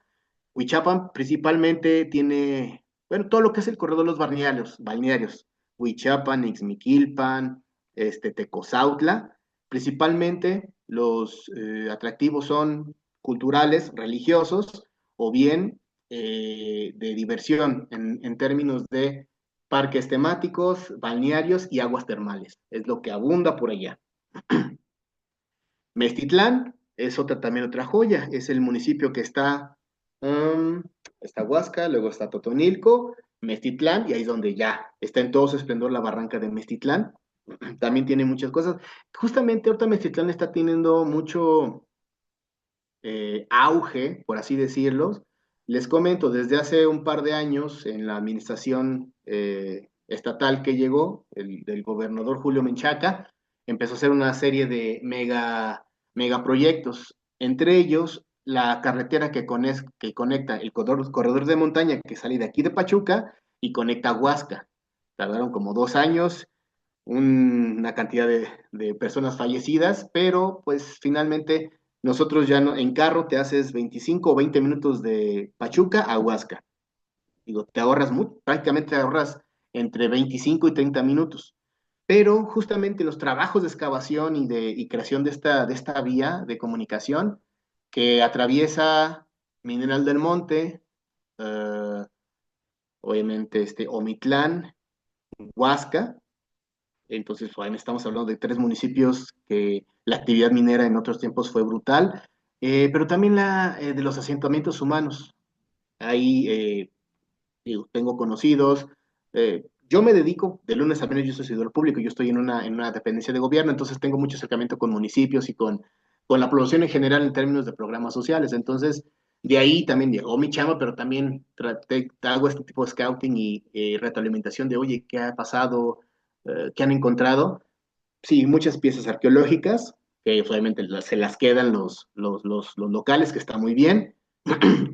Huichapan principalmente tiene, bueno, todo lo que es el corredor de los balnearios, Huichapan, Ixmiquilpan, Tecozautla, principalmente los atractivos son culturales, religiosos, o bien de diversión en términos de parques temáticos, balnearios y aguas termales. Es lo que abunda por allá. Mestitlán es también otra joya, es el municipio que um, está Huasca, luego está Totonilco, Mestitlán, y ahí es donde ya está en todo su esplendor la barranca de Mestitlán. También tiene muchas cosas. Justamente ahorita Mestitlán está teniendo mucho auge, por así decirlo. Les comento, desde hace un par de años, en la administración estatal que llegó, del gobernador Julio Menchaca, empezó a hacer una serie de megaproyectos, entre ellos la carretera que conecta el corredor de montaña que sale de aquí de Pachuca y conecta a Huasca. Tardaron como 2 años, una cantidad de personas fallecidas, pero pues finalmente nosotros ya no, en carro te haces 25 o 20 minutos de Pachuca a Huasca. Digo, te ahorras prácticamente te ahorras entre 25 y 30 minutos. Pero justamente los trabajos de excavación y creación de esta vía de comunicación que atraviesa Mineral del Monte, uh, obviamente Omitlán, Huasca. Entonces, bueno, estamos hablando de tres municipios que la actividad minera en otros tiempos fue brutal, pero también de los asentamientos humanos. Ahí digo, tengo conocidos. Yo me dedico de lunes a viernes, yo soy servidor público, yo estoy en una dependencia de gobierno, entonces tengo mucho acercamiento con municipios y con la población en general en términos de programas sociales. Entonces, de ahí también llegó mi chama, pero también hago este tipo de scouting y retroalimentación de, oye, ¿qué ha pasado? ¿Qué han encontrado? Sí, muchas piezas arqueológicas, que obviamente se las quedan los locales, que está muy bien,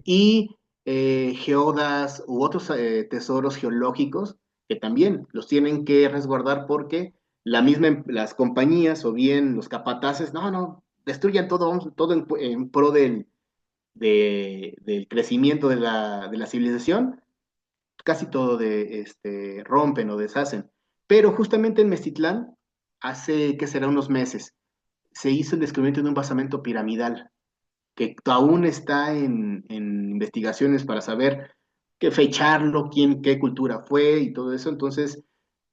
y geodas u otros tesoros geológicos que también los tienen que resguardar porque las compañías o bien los capataces, no, destruyan todo, todo en pro del crecimiento de la civilización, casi todo rompen o deshacen. Pero justamente en Mestitlán, hace que será unos meses, se hizo el descubrimiento de un basamento piramidal que aún está en investigaciones para saber qué fecharlo, qué cultura fue y todo eso. Entonces,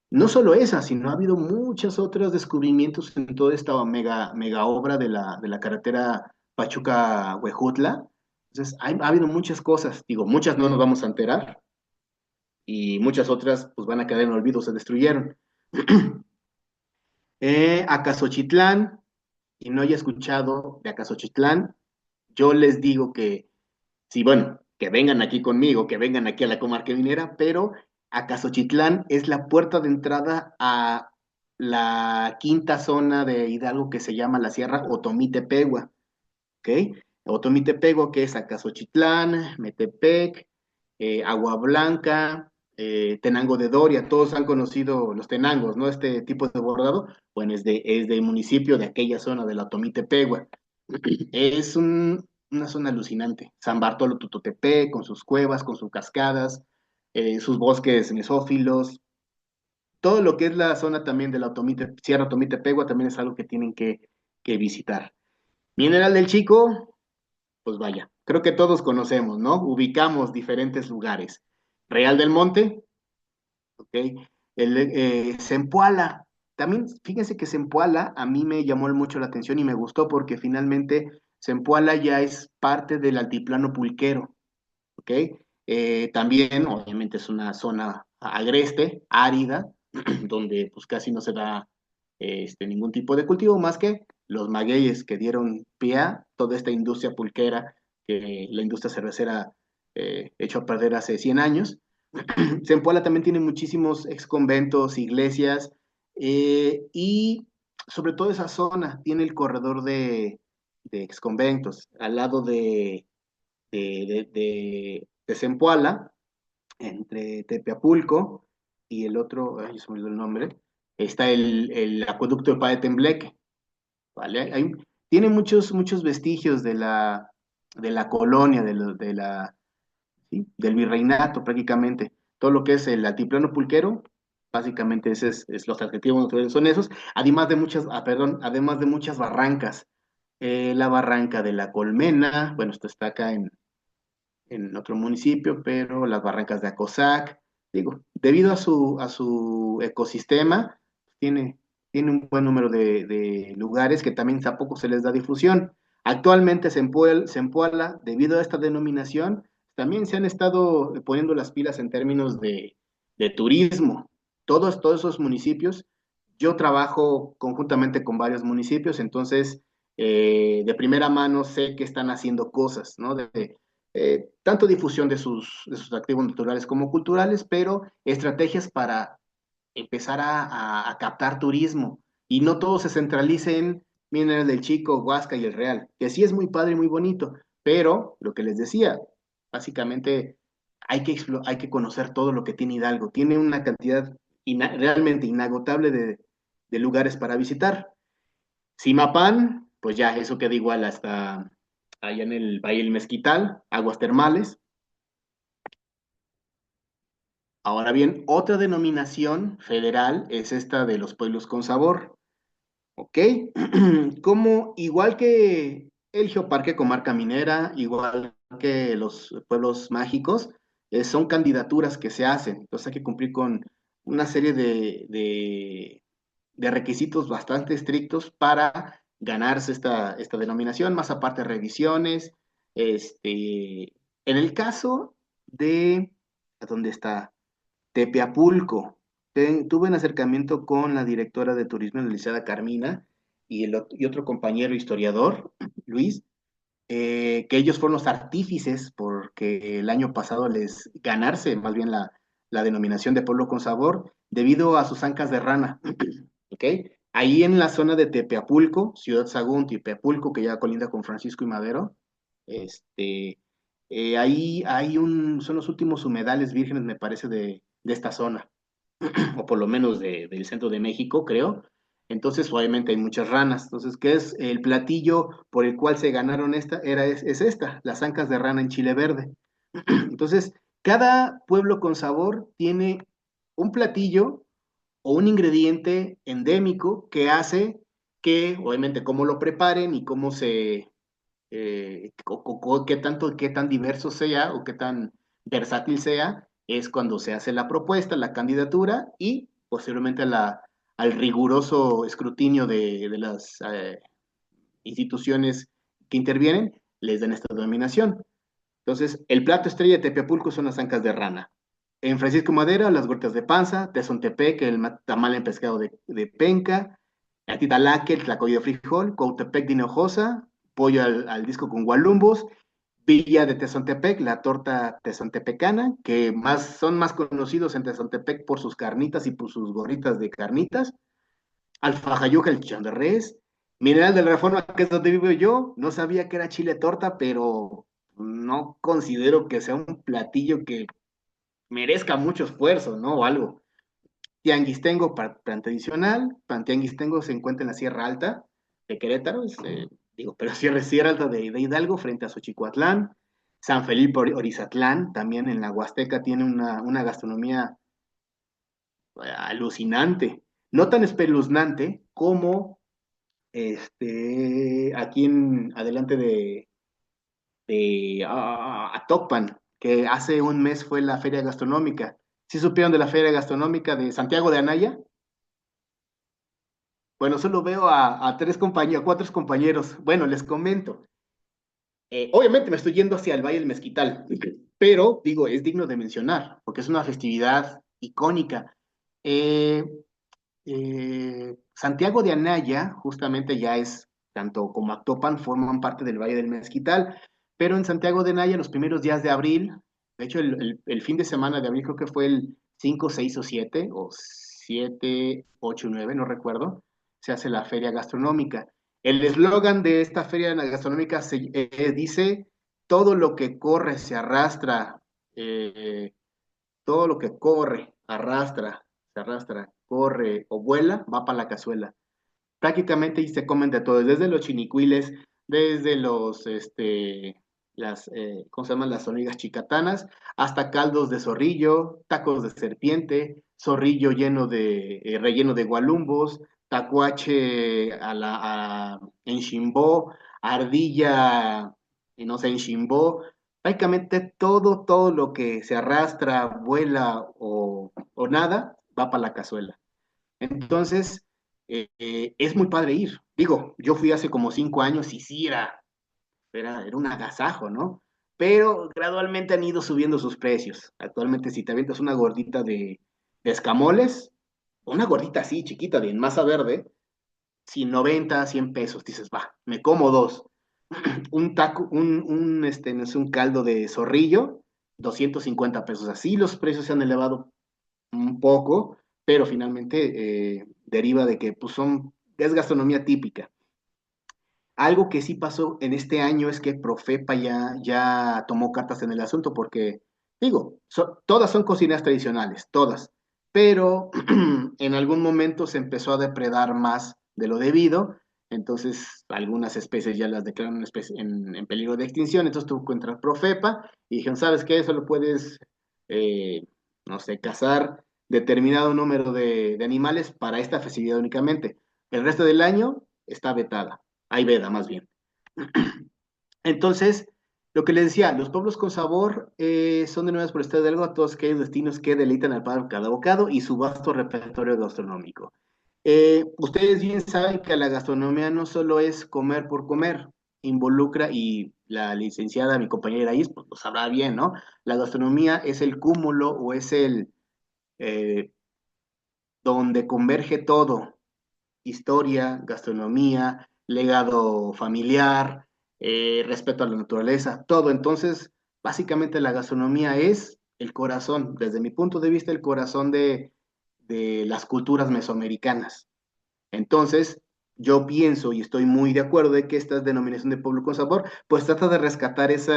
no solo esa, sino ha habido muchos otros descubrimientos en toda esta mega obra de la carretera Pachuca-Huejutla. Entonces, ha habido muchas cosas, digo, muchas no nos vamos a enterar y muchas otras pues van a quedar en olvido, se destruyeron. Acasochitlán, y no haya escuchado de Acasochitlán, yo les digo que sí, bueno, que vengan aquí conmigo, que vengan aquí a la comarca minera, pero Acasochitlán es la puerta de entrada a la quinta zona de Hidalgo que se llama la Sierra Otomí-Tepehua, ¿ok? Otomí-Tepehua, que es Acasochitlán, Metepec, Agua Blanca, Tenango de Doria, todos han conocido los tenangos, ¿no? Este tipo de bordado, bueno, es de municipio de aquella zona de la Otomí-Tepehua. Es una zona alucinante. San Bartolo Tututepec, con sus cuevas, con sus cascadas, sus bosques mesófilos. Todo lo que es la zona también de la Sierra Otomí-Tepehua también es algo que tienen que visitar. Mineral del Chico, pues vaya, creo que todos conocemos, ¿no? Ubicamos diferentes lugares. Real del Monte, ¿ok? Zempoala. También, fíjense que Zempoala a mí me llamó mucho la atención y me gustó porque finalmente Zempoala ya es parte del altiplano pulquero, ¿ok? También, obviamente, es una zona agreste, árida, donde pues casi no se da ningún tipo de cultivo más que los magueyes que dieron pie a toda esta industria pulquera que la industria cervecera echó a perder hace 100 años. Zempoala también tiene muchísimos exconventos, iglesias, y sobre todo esa zona tiene el corredor de exconventos. Al lado de Zempoala, entre Tepeapulco y el otro, ay, se me olvidó el nombre, está el acueducto de Padre Tembleque, ¿vale? Tiene muchos vestigios de la colonia, ¿sí? Del virreinato prácticamente. Todo lo que es el altiplano pulquero, básicamente ese es los adjetivos naturales son esos, además de muchas barrancas. La barranca de la Colmena, bueno, esto está acá en otro municipio, pero las barrancas de Acosac, digo, debido a su ecosistema, tiene, tiene un buen número de lugares que también tampoco se les da difusión. Actualmente Zempoala, debido a esta denominación, también se han estado poniendo las pilas en términos de turismo. Todos esos municipios, yo trabajo conjuntamente con varios municipios, entonces de primera mano sé que están haciendo cosas, ¿no? Tanto difusión de sus activos naturales como culturales, pero estrategias para empezar a captar turismo y no todo se centralice en Mineras del Chico, Huasca y el Real, que sí es muy padre y muy bonito, pero lo que les decía, básicamente hay que conocer todo lo que tiene Hidalgo. Tiene una cantidad realmente inagotable de lugares para visitar. Simapán, pues ya, eso queda igual hasta allá en el Valle del Mezquital, aguas termales. Ahora bien, otra denominación federal es esta de los pueblos con sabor, ¿ok? Como igual que el Geoparque Comarca Minera, igual que los pueblos mágicos, son candidaturas que se hacen, entonces hay que cumplir con una serie de requisitos bastante estrictos para ganarse esta denominación, más aparte revisiones, en el caso de, ¿a dónde está? Tepeapulco. Tuve un acercamiento con la directora de turismo, la licenciada Carmina, y otro compañero historiador, Luis, que ellos fueron los artífices porque el año pasado les ganarse más bien la denominación de pueblo con sabor debido a sus ancas de rana. ¿Ok? Ahí en la zona de Tepeapulco, Ciudad Sagún, Tepeapulco, que ya colinda con Francisco y Madero, este, ahí son los últimos humedales vírgenes, me parece, de esta zona, o por lo menos del centro de México, creo. Entonces, obviamente hay muchas ranas. Entonces, ¿qué es el platillo por el cual se ganaron esta? Es esta, las ancas de rana en chile verde. Entonces, cada pueblo con sabor tiene un platillo o un ingrediente endémico que hace que, obviamente, cómo lo preparen y cómo qué tan diverso sea o qué tan versátil sea, es cuando se hace la propuesta, la candidatura y posteriormente al riguroso escrutinio de las instituciones que intervienen, les den esta denominación. Entonces, el plato estrella de Tepeapulco son las ancas de rana. En Francisco Madera, las huertas de panza, Tezontepec, el tamal en pescado de penca, Atitalaque, el tlacoyo de frijol, Cuautepec de hinojosa, pollo al disco con gualumbos, Villa de Tezontepec, la torta tezontepecana, que son más conocidos en Tezontepec por sus carnitas y por sus gorritas de carnitas, Alfajayuca, el chichón de res, Mineral de la Reforma, que es donde vivo yo, no sabía que era chile torta, pero no considero que sea un platillo que merezca mucho esfuerzo, ¿no? O algo. Tianguistengo, pan tradicional, pan tianguistengo se encuentra en la Sierra Alta de Querétaro, pero Sierra Alta de Hidalgo frente a Xochicuatlán, San Felipe Orizatlán, también en la Huasteca tiene una gastronomía alucinante, no tan espeluznante como aquí adelante de Atocpan, que hace un mes fue la feria gastronómica. ¿Sí supieron de la feria gastronómica de Santiago de Anaya? Bueno, solo veo a tres compañeros, cuatro compañeros. Bueno, les comento. Obviamente me estoy yendo hacia el Valle del Mezquital, pero digo, es digno de mencionar, porque es una festividad icónica. Eh, Santiago de Anaya, justamente ya es, tanto como Actopan, forman parte del Valle del Mezquital, pero en Santiago de Anaya, los primeros días de abril, de hecho, el fin de semana de abril, creo que fue el 5, 6 o 7, o 7, 8, 9, no recuerdo, se hace la feria gastronómica. El eslogan de esta feria gastronómica dice, todo lo que corre se arrastra, eh, todo lo que corre, arrastra, se arrastra, corre o vuela, va para la cazuela. Prácticamente y se comen de todo, desde los chinicuiles, desde ¿cómo se llaman? Las hormigas chicatanas, hasta caldos de zorrillo, tacos de serpiente, zorrillo relleno de gualumbos, tacuache en chimbó, ardilla, no sé, en chimbó, prácticamente todo lo que se arrastra, vuela o nada, va para la cazuela. Entonces, es muy padre ir. Digo, yo fui hace como 5 años y sí era un agasajo, ¿no? Pero gradualmente han ido subiendo sus precios. Actualmente, si te avientas una gordita de escamoles, una gordita así, chiquita, de masa verde, si 90, 100 pesos, dices, va, me como dos. Un taco, no es un caldo de zorrillo, 250 pesos. Así los precios se han elevado un poco, pero finalmente deriva de que pues, es gastronomía típica. Algo que sí pasó en este año es que Profepa ya tomó cartas en el asunto porque, digo, todas son cocinas tradicionales, todas, pero en algún momento se empezó a depredar más de lo debido, entonces algunas especies ya las declararon en peligro de extinción, entonces tuvo que entrar Profepa y dijeron, ¿sabes qué? Solo puedes, eh, no sé, cazar determinado número de animales para esta festividad únicamente. El resto del año está vetada. Hay veda, más bien. Entonces, lo que les decía, los pueblos con sabor son denominados por el Estado de algo a todos aquellos destinos que deleitan al padre cada bocado y su vasto repertorio gastronómico. Ustedes bien saben que la gastronomía no solo es comer por comer, involucra, y la licenciada, mi compañera Is, pues lo sabrá bien, ¿no? La gastronomía es el cúmulo o es eh, donde converge todo, historia, gastronomía, legado familiar, respeto a la naturaleza, todo. Entonces, básicamente la gastronomía es el corazón, desde mi punto de vista, el corazón de las culturas mesoamericanas. Entonces, yo pienso y estoy muy de acuerdo de que esta denominación de pueblo con sabor, pues trata de rescatar eso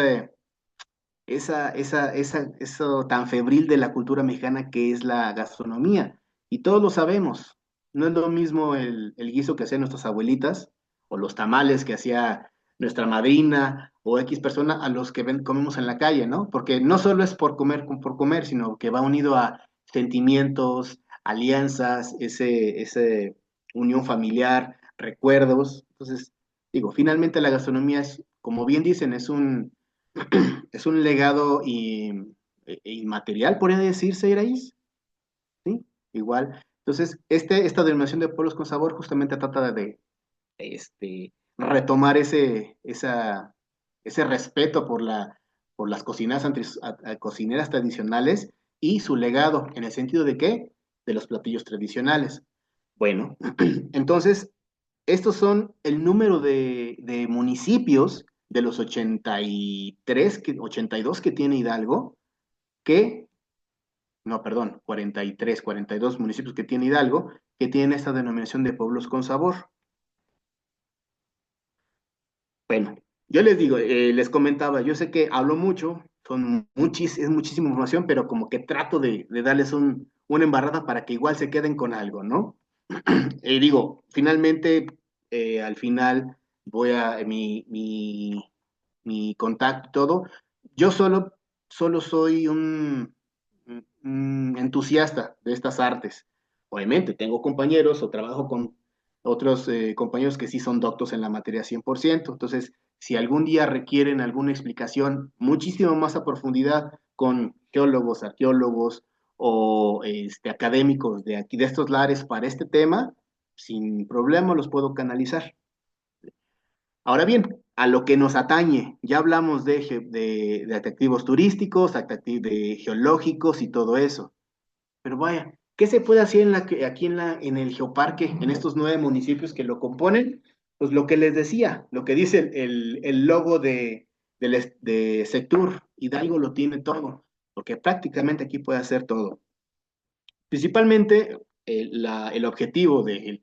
tan febril de la cultura mexicana que es la gastronomía. Y todos lo sabemos. No es lo mismo el guiso que hacían nuestras abuelitas, o los tamales que hacía nuestra madrina, o X persona a los que comemos en la calle, ¿no? Porque no solo es por comer, sino que va unido a sentimientos, alianzas, ese unión familiar, recuerdos. Entonces, digo, finalmente la gastronomía es, como bien dicen, es un legado inmaterial, podría decirse, Iraís, ¿sí? Igual. Entonces, esta denominación de pueblos con sabor justamente trata retomar ese respeto por las cocineras tradicionales y su legado, en el sentido de qué? De los platillos tradicionales. Bueno, entonces, estos son el número de municipios de los 82 que tiene Hidalgo, que, no, perdón, 42 municipios que tiene Hidalgo, que tienen esta denominación de pueblos con sabor. Bueno, yo les digo, les comentaba, yo sé que hablo mucho, es muchísima información, pero como que trato de darles una embarrada para que igual se queden con algo, ¿no? Digo, finalmente, al final voy a mi contacto y todo. Yo solo soy un entusiasta de estas artes. Obviamente, tengo compañeros o trabajo con otros compañeros que sí son doctos en la materia 100%. Entonces, si algún día requieren alguna explicación muchísimo más a profundidad con geólogos, arqueólogos o académicos de aquí, de estos lares para este tema, sin problema los puedo canalizar. Ahora bien, a lo que nos atañe, ya hablamos de atractivos turísticos, de geológicos y todo eso. Pero vaya, ¿qué se puede hacer aquí en el geoparque, en estos 9 municipios que lo componen? Pues lo que les decía, lo que dice el logo de Sectur, Hidalgo lo tiene todo, porque prácticamente aquí puede hacer todo. Principalmente el objetivo de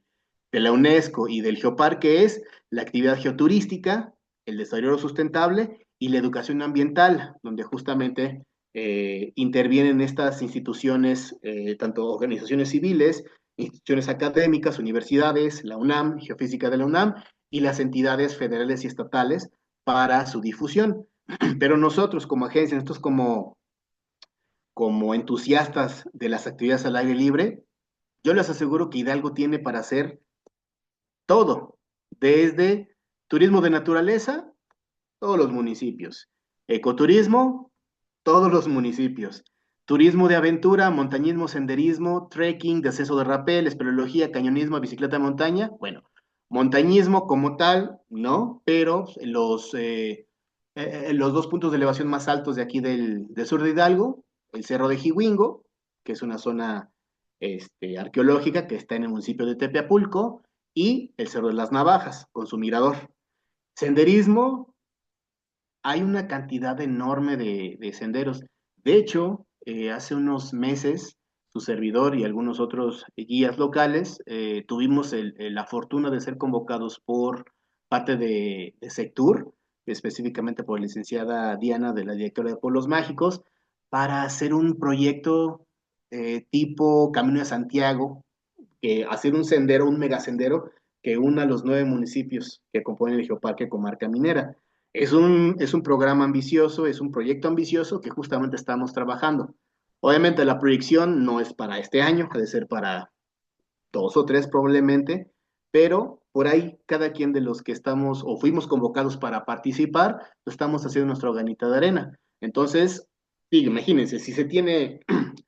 la UNESCO y del geoparque es la actividad geoturística, el desarrollo sustentable y la educación ambiental, donde justamente intervienen estas instituciones, tanto organizaciones civiles, instituciones académicas, universidades, la UNAM, Geofísica de la UNAM y las entidades federales y estatales para su difusión. Pero nosotros como agencia, nosotros como entusiastas de las actividades al aire libre, yo les aseguro que Hidalgo tiene para hacer todo, desde turismo de naturaleza, todos los municipios, ecoturismo, todos los municipios, turismo de aventura, montañismo, senderismo, trekking, descenso de rapel, espeleología, cañonismo, bicicleta de montaña, bueno, montañismo como tal, no, pero los 2 puntos de elevación más altos de aquí del sur de Hidalgo, el Cerro de Jihuingo, que es una zona arqueológica que está en el municipio de Tepeapulco, y el Cerro de las Navajas, con su mirador. Senderismo, hay una cantidad enorme de senderos. De hecho, hace unos meses, su servidor y algunos otros guías locales tuvimos la fortuna de ser convocados por parte de Sectur, específicamente por la licenciada Diana, de la directora de Pueblos Mágicos, para hacer un proyecto tipo Camino de Santiago, hacer un sendero, un megasendero que una los 9 municipios que componen el Geoparque Comarca Minera. Es un programa ambicioso, es un proyecto ambicioso que justamente estamos trabajando. Obviamente la proyección no es para este año, ha de ser para 2 o 3 probablemente, pero por ahí cada quien de los que estamos o fuimos convocados para participar, lo estamos haciendo nuestra granita de arena. Entonces, sí, imagínense, si se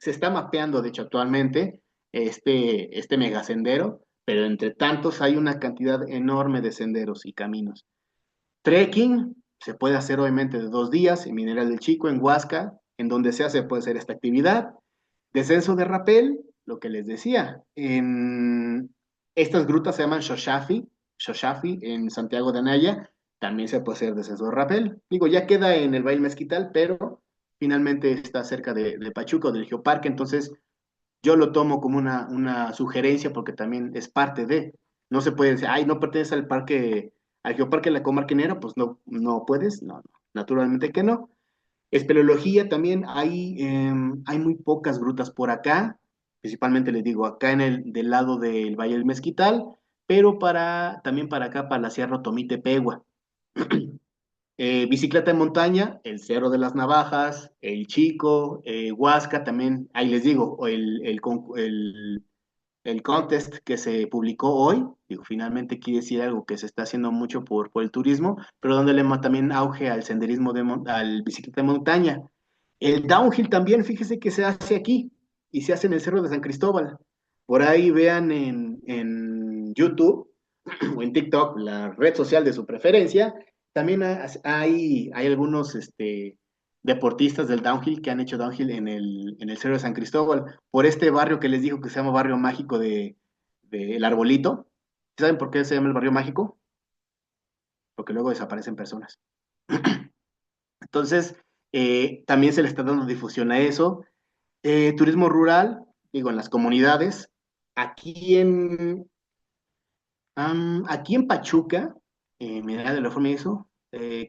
está mapeando, de hecho, actualmente, este megasendero, pero entre tantos hay una cantidad enorme de senderos y caminos. Trekking se puede hacer obviamente de 2 días en Mineral del Chico, en Huasca, en donde sea se puede hacer esta actividad. Descenso de rapel, lo que les decía, en estas grutas se llaman Shoshafi en Santiago de Anaya, también se puede hacer descenso de rapel. Digo, ya queda en el Valle Mezquital, pero finalmente está cerca de Pachuca o del Geoparque, entonces yo lo tomo como una sugerencia porque también es parte no se puede decir, ay, no pertenece al Geoparque de la Comarca Minera, pues no, no puedes, no, naturalmente que no. Espeleología también hay muy pocas grutas por acá, principalmente les digo, acá del lado del Valle del Mezquital, pero también para acá, para la Sierra Tomite-Pegua. Bicicleta de montaña, el Cerro de las Navajas, el Chico, Huasca también, ahí les digo, el contest que se publicó hoy, digo, finalmente quiere decir algo que se está haciendo mucho por el turismo, pero dándole también auge al senderismo, al bicicleta de montaña. El downhill también, fíjese que se hace aquí y se hace en el Cerro de San Cristóbal. Por ahí vean en YouTube o en TikTok, la red social de su preferencia, también hay algunos deportistas del downhill que han hecho downhill en el Cerro de San Cristóbal, por este barrio que les digo que se llama Barrio Mágico de El Arbolito. ¿Saben por qué se llama el Barrio Mágico? Porque luego desaparecen personas. Entonces, también se le está dando difusión a eso. Turismo rural, digo, en las comunidades. Aquí en, aquí en Pachuca, Mineral de la Forma y eso,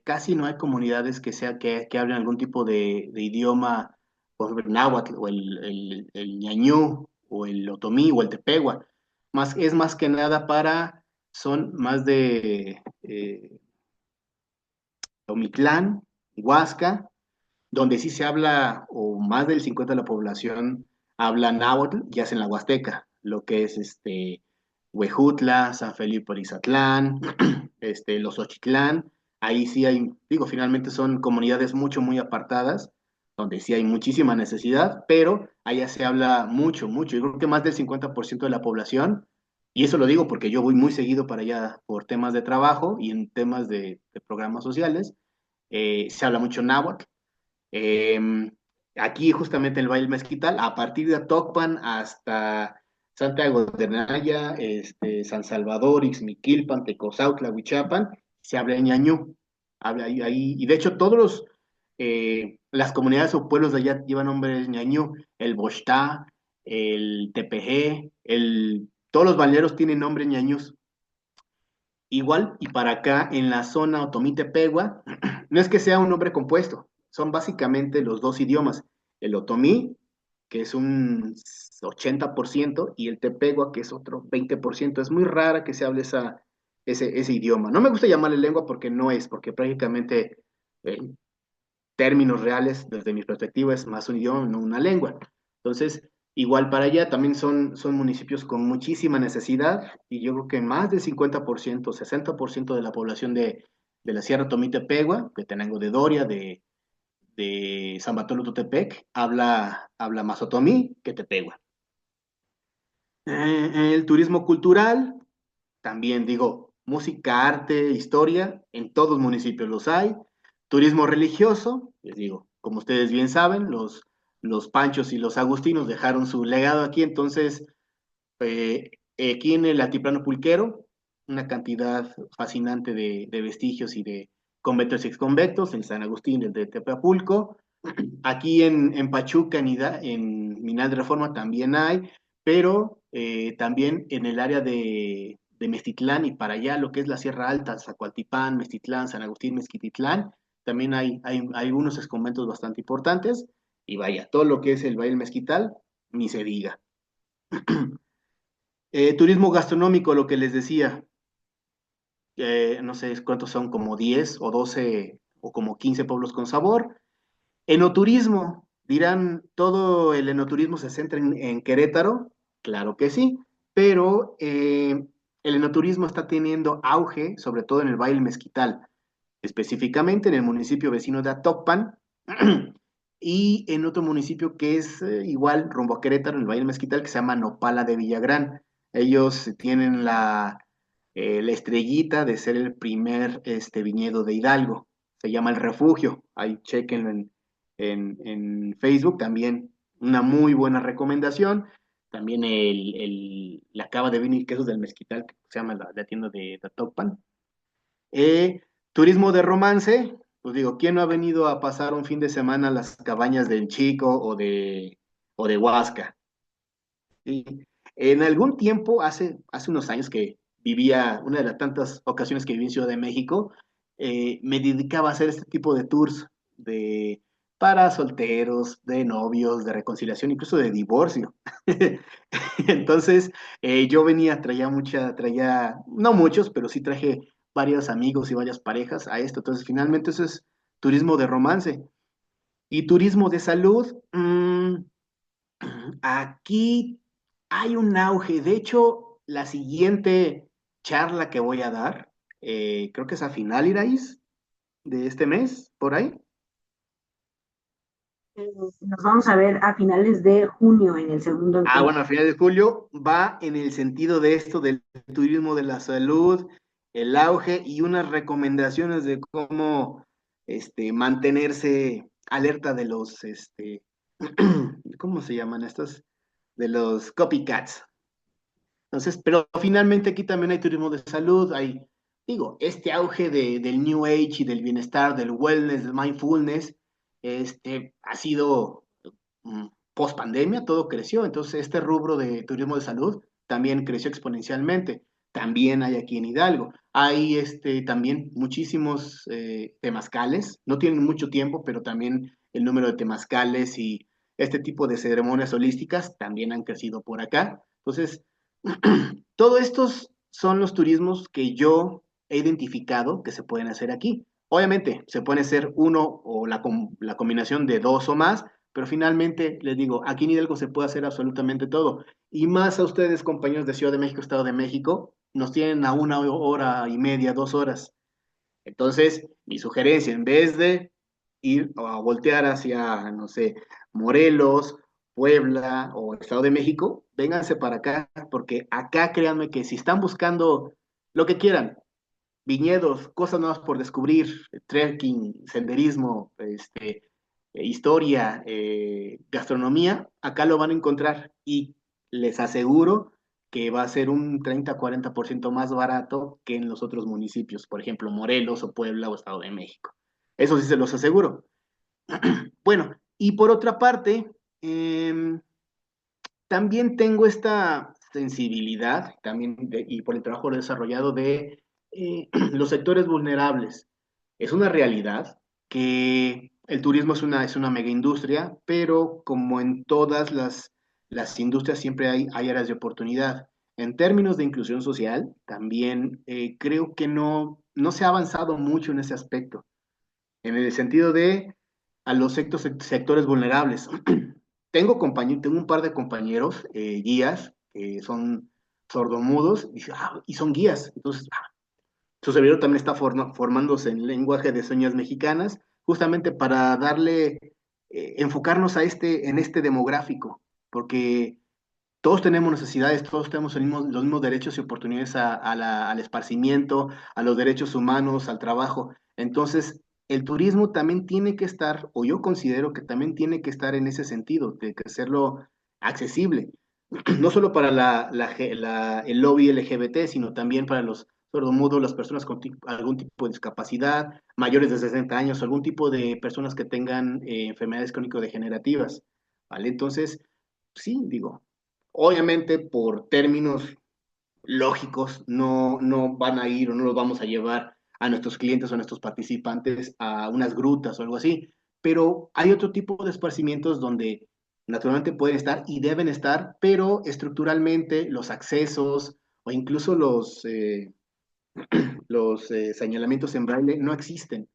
casi no hay comunidades que hablen algún tipo de idioma, por ejemplo, el náhuatl, o el ñañú, o el otomí, o el tepegua. Es más que nada son más de Omitlán, Huasca, donde sí se habla, o más del 50 de la población habla náhuatl, ya es en la Huasteca, lo que es Huejutla, San Felipe Orizatlán, Los Ochitlán. Ahí sí hay, digo, finalmente son comunidades mucho, muy apartadas, donde sí hay muchísima necesidad, pero allá se habla mucho, mucho. Yo creo que más del 50% de la población, y eso lo digo porque yo voy muy seguido para allá por temas de trabajo y en temas de programas sociales, se habla mucho náhuatl. Eh, Aquí justamente en el Valle Mezquital, a partir de Atocpan hasta Santiago de Naya, San Salvador, Ixmiquilpan, Tecozautla, Huichapan, se habla en ñañú. Habla ahí, y de hecho las comunidades o pueblos de allá llevan nombres ñañú, el Bochtá, el Tepejé, todos los balnearios tienen nombre ñañús. Igual, y para acá en la zona Otomí-Tepegua, no es que sea un nombre compuesto, son básicamente los dos idiomas, el otomí, que es un 80%, y el tepegua, que es otro 20%. Es muy rara que se hable ese idioma. No me gusta llamarle lengua porque no es, porque prácticamente en términos reales, desde mi perspectiva, es más un idioma, no una lengua. Entonces, igual para allá también son municipios con muchísima necesidad y yo creo que más del 50%, 60% de la población de la Sierra Tomí-Tepegua, de Tenango de Doria, de San Bartolo Tutepec, habla más otomí que tepegua. El turismo cultural, también digo, música, arte, historia, en todos los municipios los hay. Turismo religioso, les digo, como ustedes bien saben, los panchos y los agustinos dejaron su legado aquí, entonces aquí en el Altiplano Pulquero, una cantidad fascinante de vestigios y de conventos y exconventos, en San Agustín, el de Tepapulco. Aquí en Pachuca, en Minal de Reforma también hay, pero también en el área de Mestitlán y para allá, lo que es la Sierra Alta, Zacualtipán, Mestitlán, San Agustín, Mezquititlán, también hay unos conventos bastante importantes. Y vaya, todo lo que es el Valle del Mezquital, ni se diga. Turismo gastronómico, lo que les decía, no sé cuántos son, como 10 o 12 o como 15 pueblos con sabor. Enoturismo, dirán, ¿todo el enoturismo se centra en Querétaro? Claro que sí, pero el enoturismo está teniendo auge, sobre todo en el Valle del Mezquital, específicamente en el municipio vecino de Atocpan y en otro municipio que es igual rumbo a Querétaro, en el Valle del Mezquital, que se llama Nopala de Villagrán. Ellos tienen la estrellita de ser el primer viñedo de Hidalgo. Se llama El Refugio. Ahí chequenlo en Facebook. También una muy buena recomendación. También la cava de vino y quesos del Mezquital, que se llama la tienda de Tatopan. Eh, Turismo de romance, pues digo, ¿quién no ha venido a pasar un fin de semana a las cabañas del Chico o de Huasca? ¿Sí? En algún tiempo, hace unos años que vivía, una de las tantas ocasiones que viví en Ciudad de México, me dedicaba a hacer este tipo de tours de, para solteros, de novios, de reconciliación, incluso de divorcio. Entonces, yo traía, no muchos, pero sí traje varios amigos y varias parejas a esto. Entonces, finalmente eso es turismo de romance. Y turismo de salud, aquí hay un auge. De hecho, la siguiente charla que voy a dar, creo que es a final, Iraís, de este mes, por ahí. Nos vamos a ver a finales de junio en el segundo Ah, encuentro. bueno, a finales de julio va en el sentido de esto del turismo de la salud, el auge y unas recomendaciones de cómo mantenerse alerta de ¿cómo se llaman estos? De los copycats. Entonces, pero finalmente aquí también hay turismo de salud, digo, este auge del New Age y del bienestar, del wellness, del mindfulness, ha sido post pandemia, todo creció. Entonces, este rubro de turismo de salud también creció exponencialmente. También hay aquí en Hidalgo. Hay también muchísimos temazcales, no tienen mucho tiempo, pero también el número de temazcales y este tipo de ceremonias holísticas también han crecido por acá. Entonces, todos estos son los turismos que yo he identificado que se pueden hacer aquí. Obviamente, se puede hacer uno o la combinación de dos o más, pero finalmente les digo, aquí en Hidalgo se puede hacer absolutamente todo. Y más a ustedes, compañeros de Ciudad de México, Estado de México, nos tienen a 1 hora y media, 2 horas. Entonces, mi sugerencia, en vez de ir a voltear hacia, no sé, Morelos, Puebla o Estado de México, vénganse para acá, porque acá créanme que si están buscando lo que quieran, viñedos, cosas nuevas por descubrir, trekking, senderismo, historia, gastronomía, acá lo van a encontrar y les aseguro que va a ser un 30-40% más barato que en los otros municipios, por ejemplo, Morelos o Puebla o Estado de México. Eso sí se los aseguro. Bueno, y por otra parte, también tengo esta sensibilidad, y por el trabajo desarrollado de los sectores vulnerables. Es una realidad que el turismo es una mega industria, pero como en todas las industrias siempre hay áreas de oportunidad. En términos de inclusión social, también creo que no se ha avanzado mucho en ese aspecto, en el sentido de a los sectores vulnerables. Tengo un par de compañeros, guías, que son sordomudos, y son guías. Entonces, su servidor también está formándose en lenguaje de señas mexicanas, justamente para enfocarnos en este demográfico, porque todos tenemos necesidades, todos tenemos los mismos derechos y oportunidades al esparcimiento, a los derechos humanos, al trabajo. Entonces, el turismo también tiene que estar, o yo considero que también tiene que estar en ese sentido, de que hacerlo accesible, no solo para el lobby LGBT, sino también para los sordomudos, las personas con algún tipo de discapacidad, mayores de 60 años, algún tipo de personas que tengan enfermedades crónico-degenerativas, ¿vale? Entonces, sí, digo, obviamente por términos lógicos no van a ir o no los vamos a llevar a nuestros clientes o a nuestros participantes a unas grutas o algo así, pero hay otro tipo de esparcimientos donde naturalmente pueden estar y deben estar, pero estructuralmente los accesos o incluso los señalamientos en braille no existen.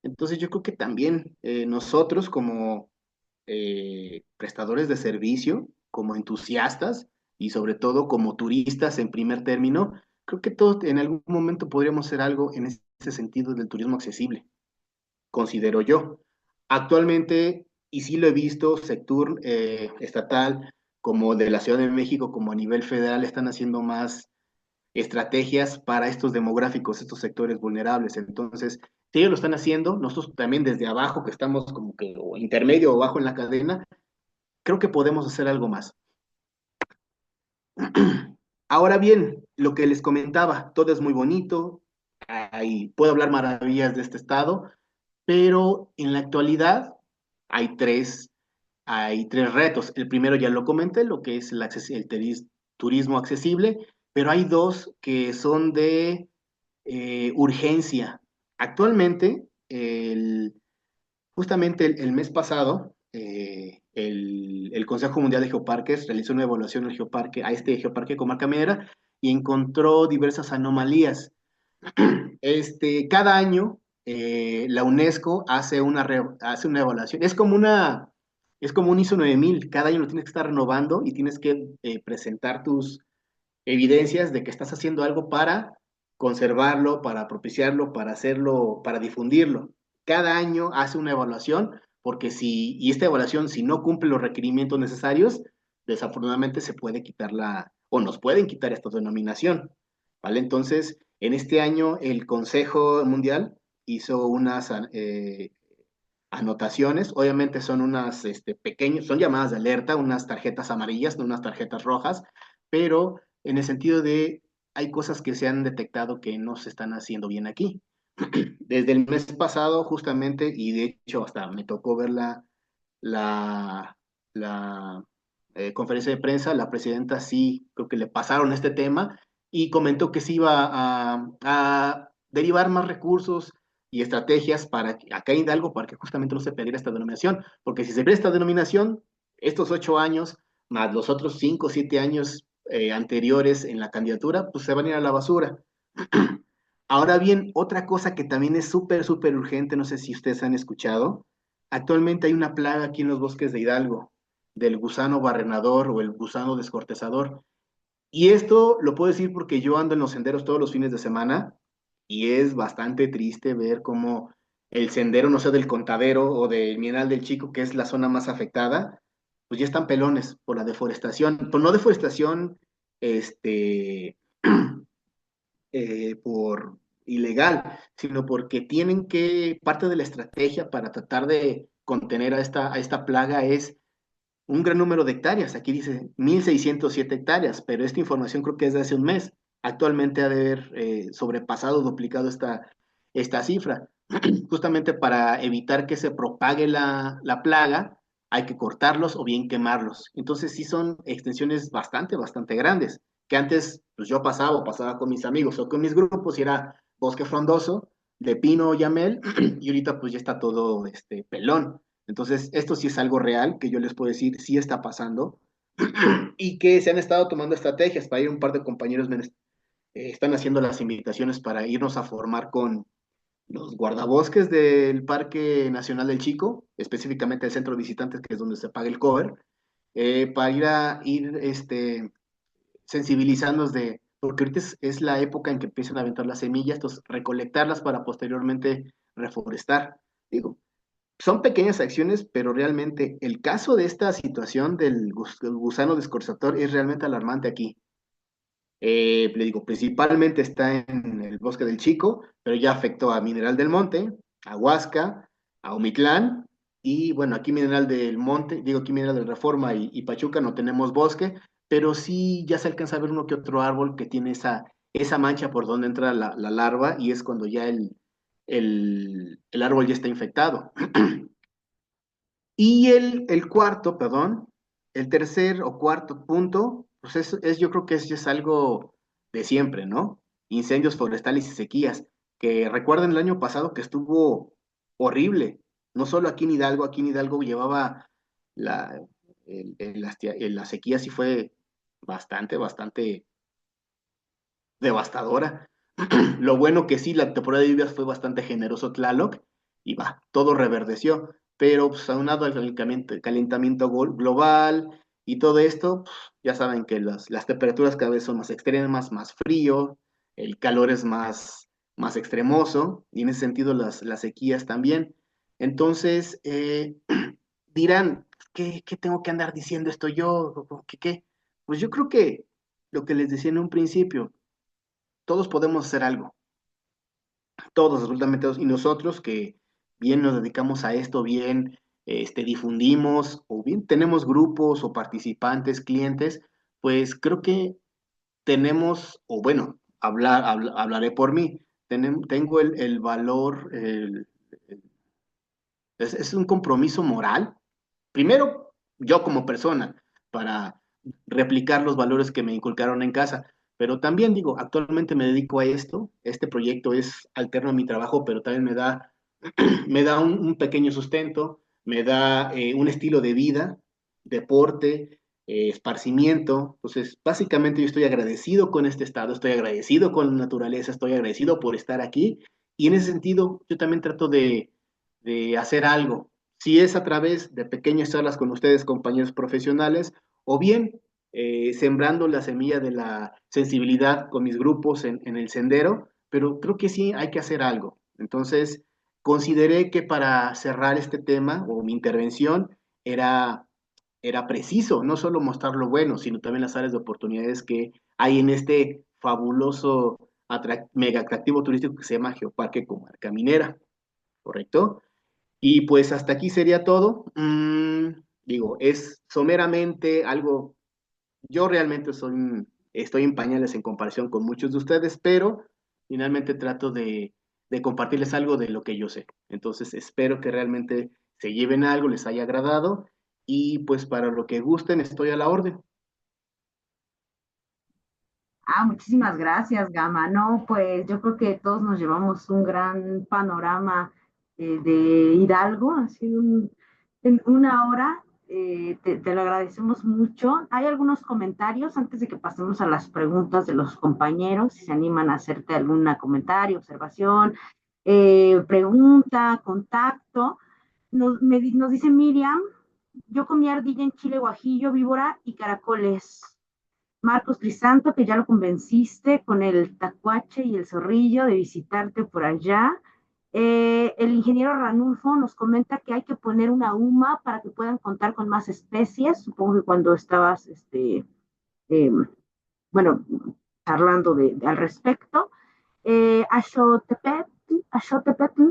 Entonces yo creo que también nosotros como prestadores de servicio, como entusiastas y sobre todo como turistas en primer término, creo que todos en algún momento podríamos hacer algo en ese sentido del turismo accesible, considero yo. Actualmente, y sí lo he visto, sector estatal como de la Ciudad de México, como a nivel federal, están haciendo más estrategias para estos demográficos, estos sectores vulnerables. Entonces, si ellos lo están haciendo, nosotros también desde abajo, que estamos como que o intermedio o bajo en la cadena, creo que podemos hacer algo más. Ahora bien, lo que les comentaba, todo es muy bonito, puedo hablar maravillas de este estado, pero en la actualidad hay tres, hay tres retos. El primero ya lo comenté, lo que es turismo accesible, pero hay dos que son de urgencia. Actualmente, justamente el mes pasado, el Consejo Mundial de Geoparques realizó una evaluación a este geoparque de Comarca Minera y encontró diversas anomalías. Cada año la UNESCO hace una evaluación. Es como un ISO 9000. Cada año lo tienes que estar renovando y tienes que presentar tus evidencias de que estás haciendo algo para conservarlo, para propiciarlo, para hacerlo, para difundirlo. Cada año hace una evaluación, y esta evaluación, si no cumple los requerimientos necesarios, desafortunadamente se puede o nos pueden quitar esta denominación, ¿vale? Entonces, en este año el Consejo Mundial hizo unas anotaciones, obviamente son son llamadas de alerta, unas tarjetas amarillas, no unas tarjetas rojas, pero en el sentido de hay cosas que se han detectado que no se están haciendo bien aquí. Desde el mes pasado, justamente, y de hecho hasta me tocó ver la, la conferencia de prensa, la presidenta sí, creo que le pasaron este tema y comentó que se iba a derivar más recursos y estrategias acá en Hidalgo para que justamente no se perdiera esta denominación, porque si se pierde esta denominación, estos 8 años, más los otros 5 o 7 años anteriores en la candidatura, pues se van a ir a la basura. Ahora bien, otra cosa que también es súper urgente, no sé si ustedes han escuchado, Actualmente hay una plaga aquí en los bosques de Hidalgo, del gusano barrenador o el gusano descortezador. Y esto lo puedo decir porque yo ando en los senderos todos los fines de semana y es bastante triste ver cómo el sendero, no sé, del Contadero o del Mineral del Chico, que es la zona más afectada, pues ya están pelones por la deforestación, por no deforestación, este, por ilegal, sino porque tienen que, parte de la estrategia para tratar de contener a esta plaga es un gran número de hectáreas. Aquí dice 1.607 hectáreas, pero esta información creo que es de hace un mes. Actualmente ha de haber sobrepasado, duplicado esta cifra. Justamente para evitar que se propague la plaga, hay que cortarlos o bien quemarlos. Entonces sí son extensiones bastante grandes, que antes pues yo pasaba con mis amigos o con mis grupos y era bosque frondoso, de pino o yamel, y ahorita pues ya está todo pelón. Entonces, esto sí es algo real que yo les puedo decir, sí está pasando y que se han estado tomando estrategias para ir un par de compañeros, están haciendo las invitaciones para irnos a formar con los guardabosques del Parque Nacional del Chico, específicamente el centro de visitantes, que es donde se paga el cover, para ir sensibilizándonos porque ahorita es la época en que empiezan a aventar las semillas, entonces recolectarlas para posteriormente reforestar. Digo, son pequeñas acciones, pero realmente el caso de esta situación del gusano descorzator es realmente alarmante aquí. Le digo, principalmente está en el Bosque del Chico, pero ya afectó a Mineral del Monte, a Huasca, a Omitlán, y bueno, aquí Mineral del Monte, digo aquí Mineral de Reforma y Pachuca no tenemos bosque, pero sí ya se alcanza a ver uno que otro árbol que tiene esa mancha por donde entra la larva y es cuando ya el árbol ya está infectado. Y el cuarto, perdón, el tercer o cuarto punto, pues yo creo que es algo de siempre, ¿no? Incendios forestales y sequías, que recuerden el año pasado que estuvo horrible, no solo aquí en Hidalgo llevaba la, la sequía sí fue bastante devastadora. Lo bueno que sí, la temporada de lluvias fue bastante generoso Tlaloc y va, todo reverdeció, pero pues, aunado al calentamiento global y todo esto, pues, ya saben que las temperaturas cada vez son más extremas, más frío, el calor es más extremoso y en ese sentido las sequías también. Entonces, dirán, ¿qué tengo que andar diciendo esto yo? ¿Qué? Pues yo creo que lo que les decía en un principio, todos podemos hacer algo, todos, absolutamente todos, y nosotros que bien nos dedicamos a esto, bien difundimos, o bien tenemos grupos o participantes, clientes, pues creo que tenemos, o bueno, hablaré por mí, tengo el valor, es un compromiso moral, primero yo como persona, para replicar los valores que me inculcaron en casa. Pero también digo, actualmente me dedico a esto, este proyecto es alterno a mi trabajo, pero también me da un pequeño sustento, me da un estilo de vida, deporte, esparcimiento. Entonces, básicamente yo estoy agradecido con este estado, estoy agradecido con la naturaleza, estoy agradecido por estar aquí. Y en ese sentido, yo también trato de hacer algo. Si es a través de pequeñas charlas con ustedes, compañeros profesionales, o bien sembrando la semilla de la sensibilidad con mis grupos en el sendero, pero creo que sí hay que hacer algo. Entonces, consideré que para cerrar este tema o mi intervención era, era preciso no solo mostrar lo bueno, sino también las áreas de oportunidades que hay en este fabuloso mega atractivo turístico que se llama Geoparque Comarca Minera, ¿correcto? Y pues hasta aquí sería todo. Digo, es someramente algo, yo realmente estoy en pañales en comparación con muchos de ustedes, pero finalmente trato de compartirles algo de lo que yo sé. Entonces espero que realmente se lleven algo, les haya agradado y pues para lo que gusten estoy a la orden. Muchísimas gracias, Gama. No, pues yo creo que todos nos llevamos un gran panorama de Hidalgo. Ha sido en una hora. Te lo agradecemos mucho. Hay algunos comentarios antes de que pasemos a las preguntas de los compañeros, si se animan a hacerte algún comentario, observación, pregunta, contacto. Nos dice Miriam, yo comí ardilla en chile guajillo, víbora y caracoles. Marcos Crisanto, que ya lo convenciste con el tacuache y el zorrillo de visitarte por allá. El ingeniero Ranulfo nos comenta que hay que poner una UMA para que puedan contar con más especies. Supongo que cuando estabas, eh, bueno, charlando al respecto. Axotepetl,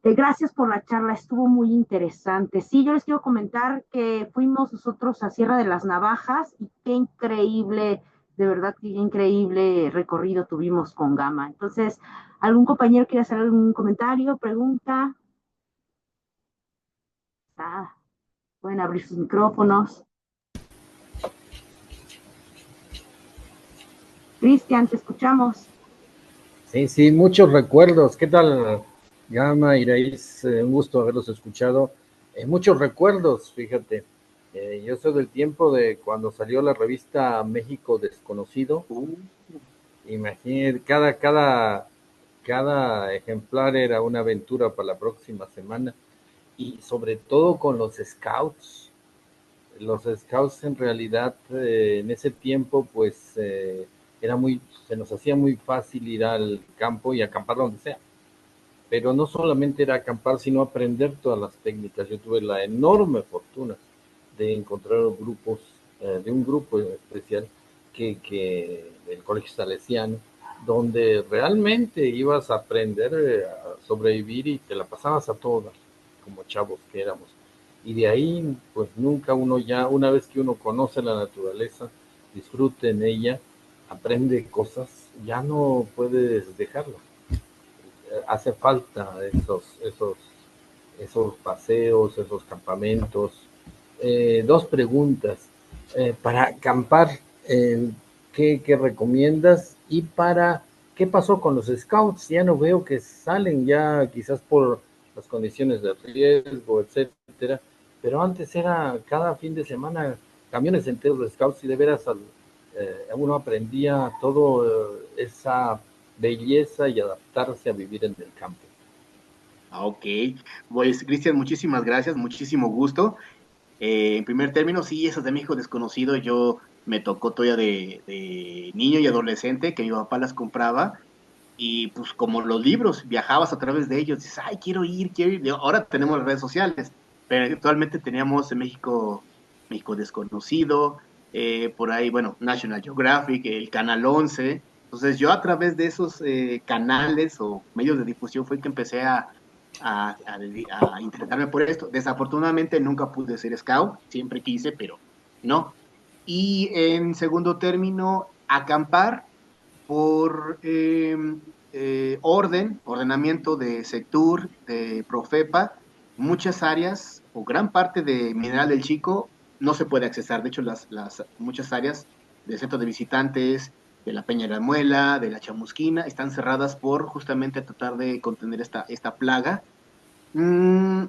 gracias por la charla, estuvo muy interesante. Sí, yo les quiero comentar que fuimos nosotros a Sierra de las Navajas y qué increíble, de verdad, qué increíble recorrido tuvimos con Gama. Entonces, ¿algún compañero quiere hacer algún comentario, pregunta? Ah, pueden abrir sus micrófonos. Cristian, te escuchamos. Sí, sí, muchos recuerdos. ¿Qué tal, Gama, Iraís? Un gusto haberlos escuchado. Muchos recuerdos, fíjate. Yo soy del tiempo de cuando salió la revista México Desconocido. Imagínate, cada ejemplar era una aventura para la próxima semana. Y sobre todo con los scouts. Los scouts en realidad en ese tiempo pues se nos hacía muy fácil ir al campo y acampar donde sea. Pero no solamente era acampar, sino aprender todas las técnicas. Yo tuve la enorme fortuna de encontrar grupos, de un grupo especial del Colegio Salesiano, donde realmente ibas a aprender a sobrevivir y te la pasabas a todas, como chavos que éramos. Y de ahí, pues nunca una vez que uno conoce la naturaleza, disfrute en ella, aprende cosas, ya no puedes dejarla. Hace falta esos paseos, esos campamentos. Dos preguntas. Para acampar, ¿qué recomiendas? Y ¿qué pasó con los scouts? Ya no veo que salen ya quizás por las condiciones de riesgo, etcétera. Pero antes era cada fin de semana camiones enteros de scouts y de veras uno aprendía todo esa belleza y adaptarse a vivir en el campo. Ok, pues Cristian, muchísimas gracias, muchísimo gusto. En primer término, sí, esos de México desconocido, yo me tocó todavía de niño y adolescente, que mi papá las compraba, y pues como los libros, viajabas a través de ellos, dices, ay, quiero ir. Ahora tenemos las redes sociales, pero actualmente teníamos en México, México desconocido, por ahí, bueno, National Geographic, el Canal 11. Entonces yo a través de esos canales o medios de difusión fue que empecé a interesarme por esto. Desafortunadamente nunca pude ser scout, siempre quise, pero no. Y en segundo término, acampar por ordenamiento de Sectur, de Profepa, muchas áreas o gran parte de Mineral del Chico no se puede accesar. De hecho, muchas áreas del centro de visitantes, de la Peña de la Muela, de la Chamusquina, están cerradas por justamente tratar de contener esta plaga. Mm,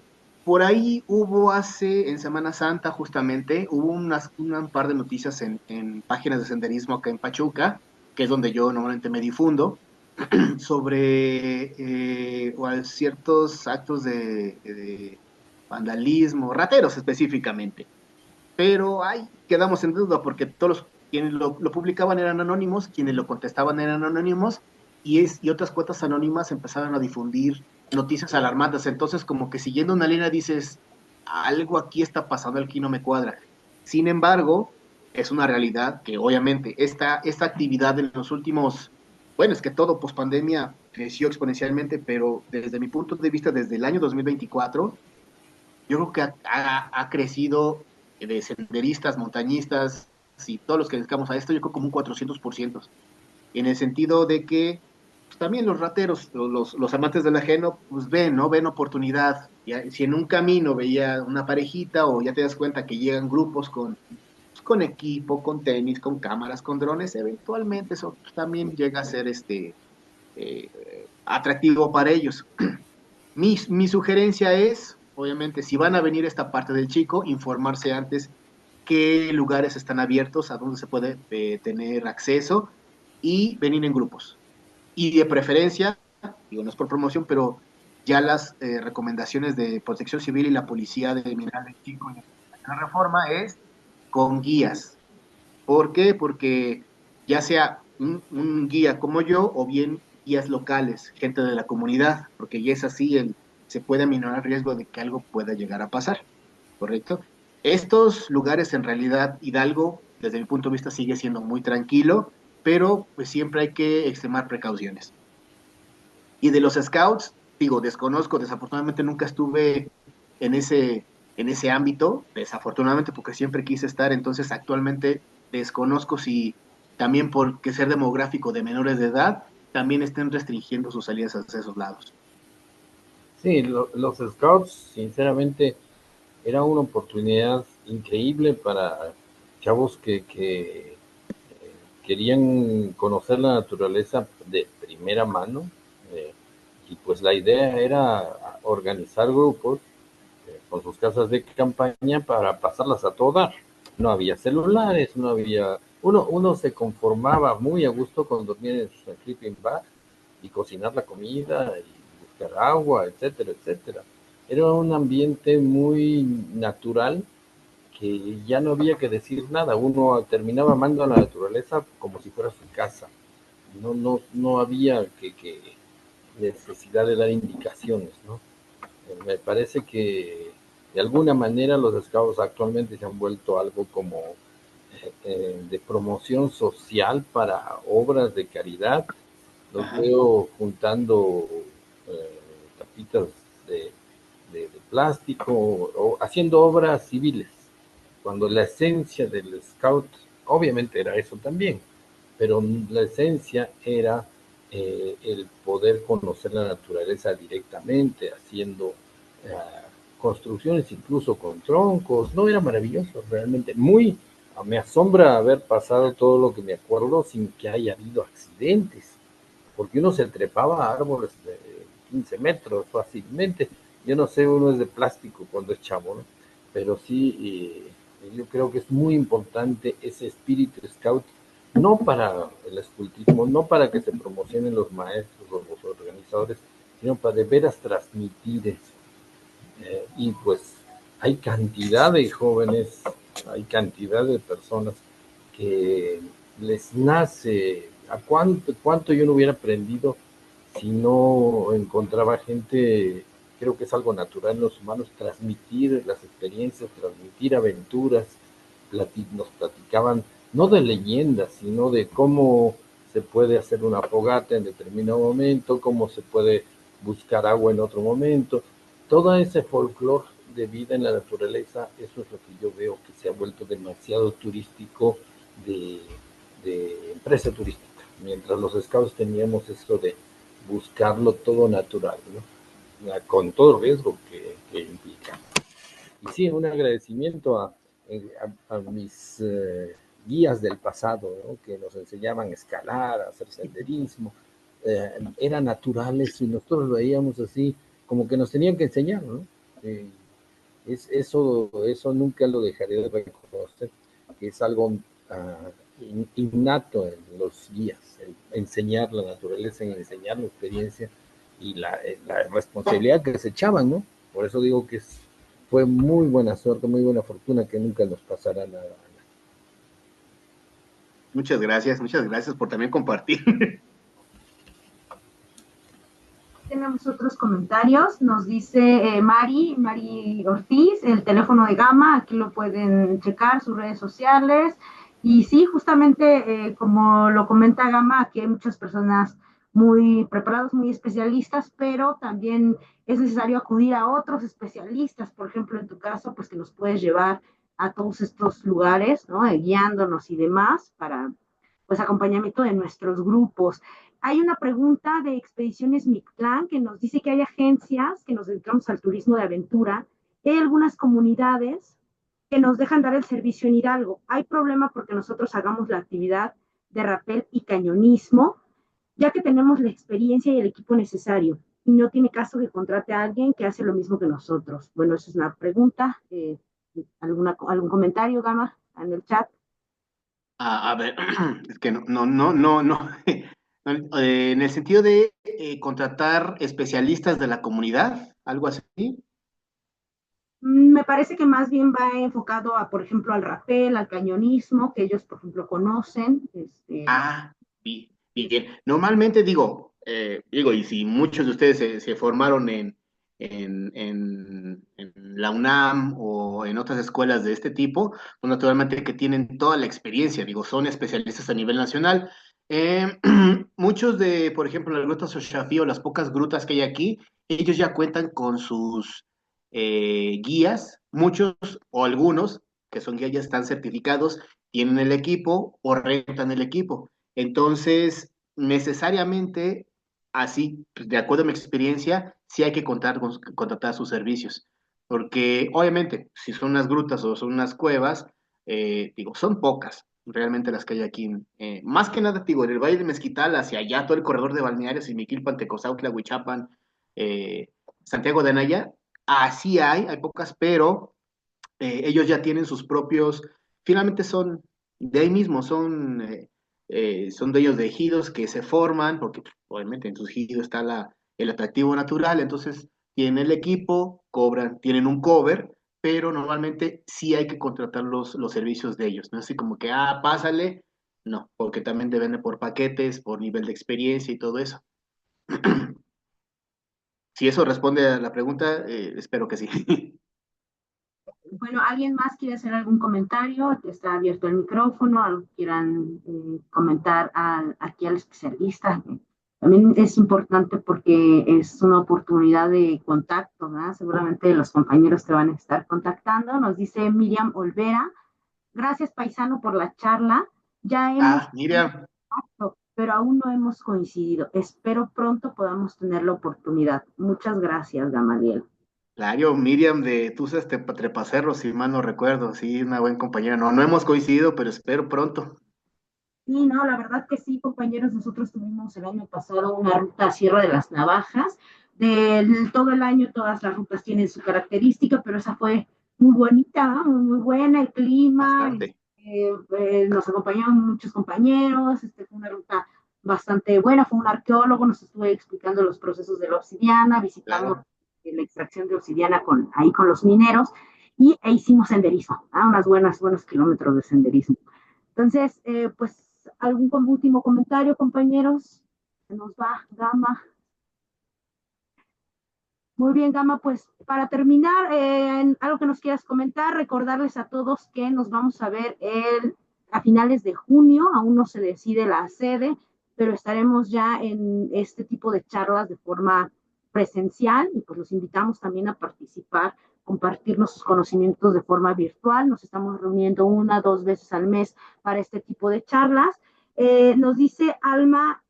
por ahí en Semana Santa justamente, hubo un par de noticias en páginas de senderismo acá en Pachuca, que es donde yo normalmente me difundo, sobre ciertos actos de vandalismo, rateros específicamente. Pero ahí quedamos en duda porque quienes lo publicaban eran anónimos, quienes lo contestaban eran anónimos y otras cuentas anónimas empezaron a difundir noticias alarmantes. Entonces, como que siguiendo una línea dices, algo aquí está pasando, aquí no me cuadra. Sin embargo, es una realidad que obviamente esta actividad en los últimos, bueno, es que todo pospandemia creció exponencialmente, pero desde mi punto de vista, desde el año 2024 yo creo que ha crecido de senderistas, montañistas y todos los que dedicamos a esto, yo creo como un 400%, en el sentido de que pues, también los rateros, los amantes del ajeno, pues ven, ¿no? Ven oportunidad. Ya, si en un camino veía una parejita o ya te das cuenta que llegan grupos con equipo, con tenis, con cámaras, con drones, eventualmente eso pues, también llega a ser atractivo para ellos. Mi sugerencia es, obviamente, si van a venir esta parte del chico, informarse antes qué lugares están abiertos, a dónde se puede tener acceso y venir en grupos. Y de preferencia, digo, no es por promoción, pero ya las recomendaciones de Protección Civil y la Policía de Mineral de Chico y la reforma es con guías. ¿Por qué? Porque ya sea un guía como yo o bien guías locales, gente de la comunidad, porque ya es así, se puede aminorar el riesgo de que algo pueda llegar a pasar, ¿correcto? Estos lugares en realidad, Hidalgo, desde mi punto de vista, sigue siendo muy tranquilo, pero pues siempre hay que extremar precauciones. Y de los scouts, digo, desconozco, desafortunadamente nunca estuve en en ese ámbito, desafortunadamente porque siempre quise estar, entonces actualmente desconozco si también por que ser demográfico de menores de edad, también estén restringiendo sus salidas hacia esos lados. Sí, los scouts, sinceramente, era una oportunidad increíble para chavos que querían conocer la naturaleza de primera mano, eh, y pues la idea era organizar grupos con sus casas de campaña para pasarlas a todo dar. No había celulares, no había... Uno se conformaba muy a gusto con dormir en su sleeping bag y cocinar la comida y buscar agua, etcétera, etcétera. Era un ambiente muy natural que ya no había que decir nada. Uno terminaba amando a la naturaleza como si fuera su casa. No había que necesidad de dar indicaciones, ¿no? Me parece que de alguna manera los scouts actualmente se han vuelto algo como de promoción social para obras de caridad. Los Ajá. veo juntando tapitas de, de plástico o haciendo obras civiles, cuando la esencia del scout obviamente era eso también, pero la esencia era el poder conocer la naturaleza directamente, haciendo eh, construcciones incluso con troncos. No, era maravilloso, realmente. Muy, me asombra haber pasado todo lo que me acuerdo sin que haya habido accidentes, porque uno se trepaba a árboles de 15 metros fácilmente. Yo no sé, uno es de plástico cuando es chavo, ¿no? Pero sí, yo creo que es muy importante ese espíritu scout, no para el escultismo, no para que se promocionen los maestros o los organizadores, sino para de veras transmitir eso. Y pues hay cantidad de jóvenes, hay cantidad de personas que les nace, a cuánto yo no hubiera aprendido si no encontraba gente. Creo que es algo natural en los humanos transmitir las experiencias, transmitir aventuras. Nos platicaban no de leyendas, sino de cómo se puede hacer una fogata en determinado momento, cómo se puede buscar agua en otro momento. Todo ese folclore de vida en la naturaleza, eso es lo que yo veo que se ha vuelto demasiado turístico, de, de empresa turística, mientras los scouts teníamos esto de buscarlo todo natural, ¿no? Con todo el riesgo que implica. Y sí, un agradecimiento a mis guías del pasado, ¿no? Que nos enseñaban a escalar, a hacer senderismo. Eran naturales y nosotros lo veíamos así, como que nos tenían que enseñar, ¿no? Eh, eso nunca lo dejaré de reconocer, que es algo innato en los guías, el enseñar la naturaleza, en enseñar la experiencia y la responsabilidad que se echaban, ¿no? Por eso digo que fue muy buena suerte, muy buena fortuna que nunca nos pasara nada. Muchas gracias por también compartir. Tenemos otros comentarios. Nos dice Mari Ortiz, el teléfono de Gama, aquí lo pueden checar, sus redes sociales. Y sí, justamente como lo comenta Gama, aquí hay muchas personas muy preparadas, muy especialistas, pero también es necesario acudir a otros especialistas, por ejemplo, en tu caso, pues que nos puedes llevar a todos estos lugares, ¿no? Guiándonos y demás para pues acompañamiento de nuestros grupos. Hay una pregunta de Expediciones Mictlán que nos dice que hay agencias que nos dedicamos al turismo de aventura. Hay algunas comunidades que nos dejan dar el servicio en Hidalgo. Hay problema porque nosotros hagamos la actividad de rapel y cañonismo, ya que tenemos la experiencia y el equipo necesario. Y no tiene caso que contrate a alguien que hace lo mismo que nosotros. Bueno, esa es una pregunta. ¿Algún comentario, Gama, en el chat? A ver, es que no. En el sentido de contratar especialistas de la comunidad, algo así. Me parece que más bien va enfocado a, por ejemplo, al rapel, al cañonismo, que ellos, por ejemplo, conocen. Ah, bien. Normalmente digo, y si muchos de ustedes se formaron en la UNAM o en otras escuelas de este tipo, pues naturalmente que tienen toda la experiencia, digo, son especialistas a nivel nacional. Muchos por ejemplo, las grutas Xochafí o las pocas grutas que hay aquí, ellos ya cuentan con sus guías, muchos o algunos que son guías ya están certificados, tienen el equipo o rentan el equipo. Entonces, necesariamente, así, pues, de acuerdo a mi experiencia, sí hay que contratar sus servicios. Porque, obviamente, si son unas grutas o son unas cuevas, digo, son pocas realmente las que hay aquí. Más que nada, digo, en el Valle de Mezquital, hacia allá, todo el corredor de balnearios, Simiquilpan, Tecozautla, Huichapan, eh, Santiago de Anaya, así hay pocas, pero ellos ya tienen sus propios, finalmente son de ahí mismo, son dueños de ejidos que se forman, porque pues, obviamente en sus ejidos está el atractivo natural, entonces tienen el equipo, cobran, tienen un cover, pero normalmente sí hay que contratar los servicios de ellos, no es así como que, pásale, no, porque también depende por paquetes, por nivel de experiencia y todo eso. Si eso responde a la pregunta, espero que sí. Bueno, ¿alguien más quiere hacer algún comentario? Está abierto el micrófono, algo que quieran comentar aquí al especialista. También es importante porque es una oportunidad de contacto, ¿verdad? Seguramente los compañeros te van a estar contactando. Nos dice Miriam Olvera, gracias paisano por la charla. Ya hemos Miriam. contacto, pero aún no hemos coincidido. Espero pronto podamos tener la oportunidad. Muchas gracias, Gamaliel. Claro, Miriam de Tuzas Trepacerros, si mal no recuerdo, sí, una buena compañera. No, no hemos coincidido, pero espero pronto. Sí, no, la verdad que sí, compañeros, nosotros tuvimos el año pasado una ruta a Sierra de las Navajas. Todo el año todas las rutas tienen su característica, pero esa fue muy bonita, ¿no? Muy buena, el clima, Bastante. nos acompañaron muchos compañeros, fue una ruta bastante buena, fue un arqueólogo, nos estuvo explicando los procesos de la obsidiana, visitamos Claro. la extracción de obsidiana ahí con los mineros e hicimos senderismo, unas buenos kilómetros de senderismo. Entonces, pues, algún último comentario, compañeros. Se nos va, Gama. Muy bien, Gama, pues para terminar, algo que nos quieras comentar, recordarles a todos que nos vamos a ver a finales de junio, aún no se decide la sede, pero estaremos ya en este tipo de charlas de forma presencial y pues los invitamos también a participar, compartir nuestros conocimientos de forma virtual. Nos estamos reuniendo 1, 2 veces al mes para este tipo de charlas. Nos dice Almada,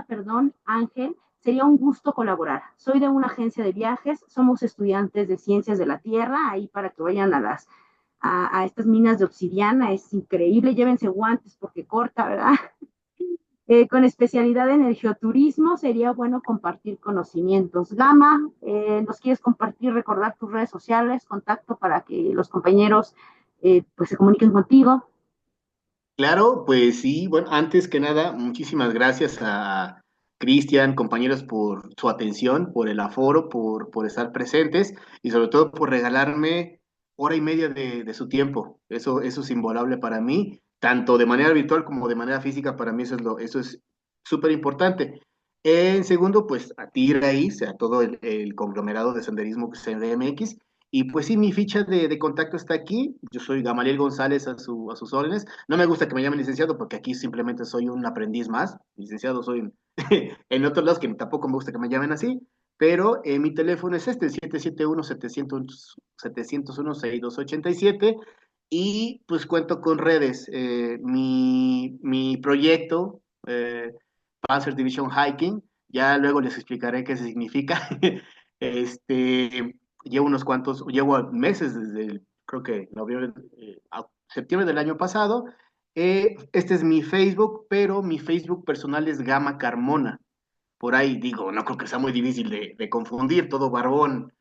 perdón, Ángel, sería un gusto colaborar. Soy de una agencia de viajes, somos estudiantes de ciencias de la Tierra, ahí para que vayan a estas minas de obsidiana, es increíble, llévense guantes porque corta, ¿verdad? Con especialidad en el geoturismo, sería bueno compartir conocimientos. Gama, ¿nos quieres compartir, recordar tus redes sociales, contacto para que los compañeros pues se comuniquen contigo? Claro, pues sí, bueno, antes que nada, muchísimas gracias a Cristian, compañeros, por su atención, por el aforo, por estar presentes y sobre todo por regalarme hora y media de su tiempo. Eso es invaluable para mí, tanto de manera virtual como de manera física, para mí eso es súper importante. En segundo, pues a ti, Raíz, a todo el conglomerado de senderismo CDMX. Y pues sí, mi ficha de contacto está aquí. Yo soy Gamaliel González a sus órdenes. No me gusta que me llamen licenciado porque aquí simplemente soy un aprendiz más. Licenciado soy en otros lados que tampoco me gusta que me llamen así. Pero mi teléfono es este, 771-701-6287. Y pues cuento con redes. Mi proyecto, Panzer Division Hiking, ya luego les explicaré qué significa. Este, llevo meses desde creo que septiembre del año pasado. Este es mi Facebook, pero mi Facebook personal es Gama Carmona. Por ahí digo, no creo que sea muy difícil de confundir, todo barbón,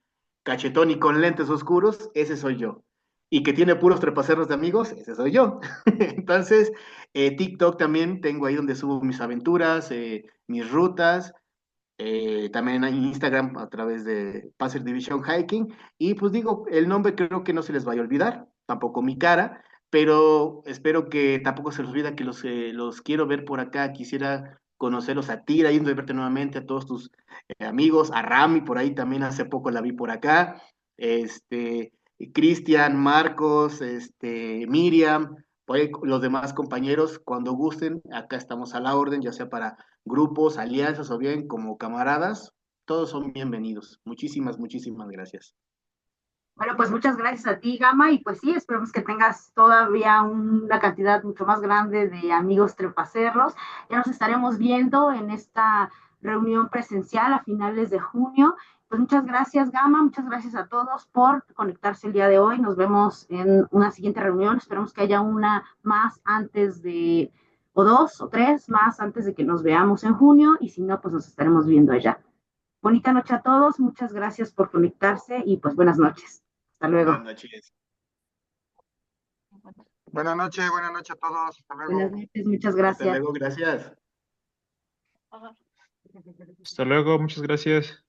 cachetón y con lentes oscuros, ese soy yo. y que tiene puros trepacerros de amigos, ese soy yo. Entonces, TikTok también tengo ahí donde subo mis aventuras, mis rutas, también en Instagram a través de Panzer Division Hiking. Y pues digo, el nombre creo que no se les vaya a olvidar, tampoco mi cara, pero espero que tampoco se les olvida que los quiero ver por acá. Quisiera conocerlos a ti, yendo de verte nuevamente, a todos tus amigos, a Rami por ahí también hace poco la vi por acá, Cristian, Marcos, Miriam, por ahí los demás compañeros, cuando gusten, acá estamos a la orden, ya sea para grupos, alianzas o bien como camaradas, todos son bienvenidos. Muchísimas, muchísimas gracias. Bueno, pues muchas gracias a ti, Gama, y pues sí, esperemos que tengas todavía una cantidad mucho más grande de amigos trepacerros. Ya nos estaremos viendo en esta reunión presencial a finales de junio. Pues muchas gracias, Gama, muchas gracias a todos por conectarse el día de hoy. Nos vemos en una siguiente reunión. Esperemos que haya una más antes de, o dos o tres más antes de que nos veamos en junio, y si no, pues nos estaremos viendo allá. Bonita noche a todos, muchas gracias por conectarse y pues buenas noches. Hasta Buenas luego. noches. Buenas noches a todos. Hasta Buenas luego. noches, muchas Hasta gracias. luego, gracias. Hasta luego, muchas gracias.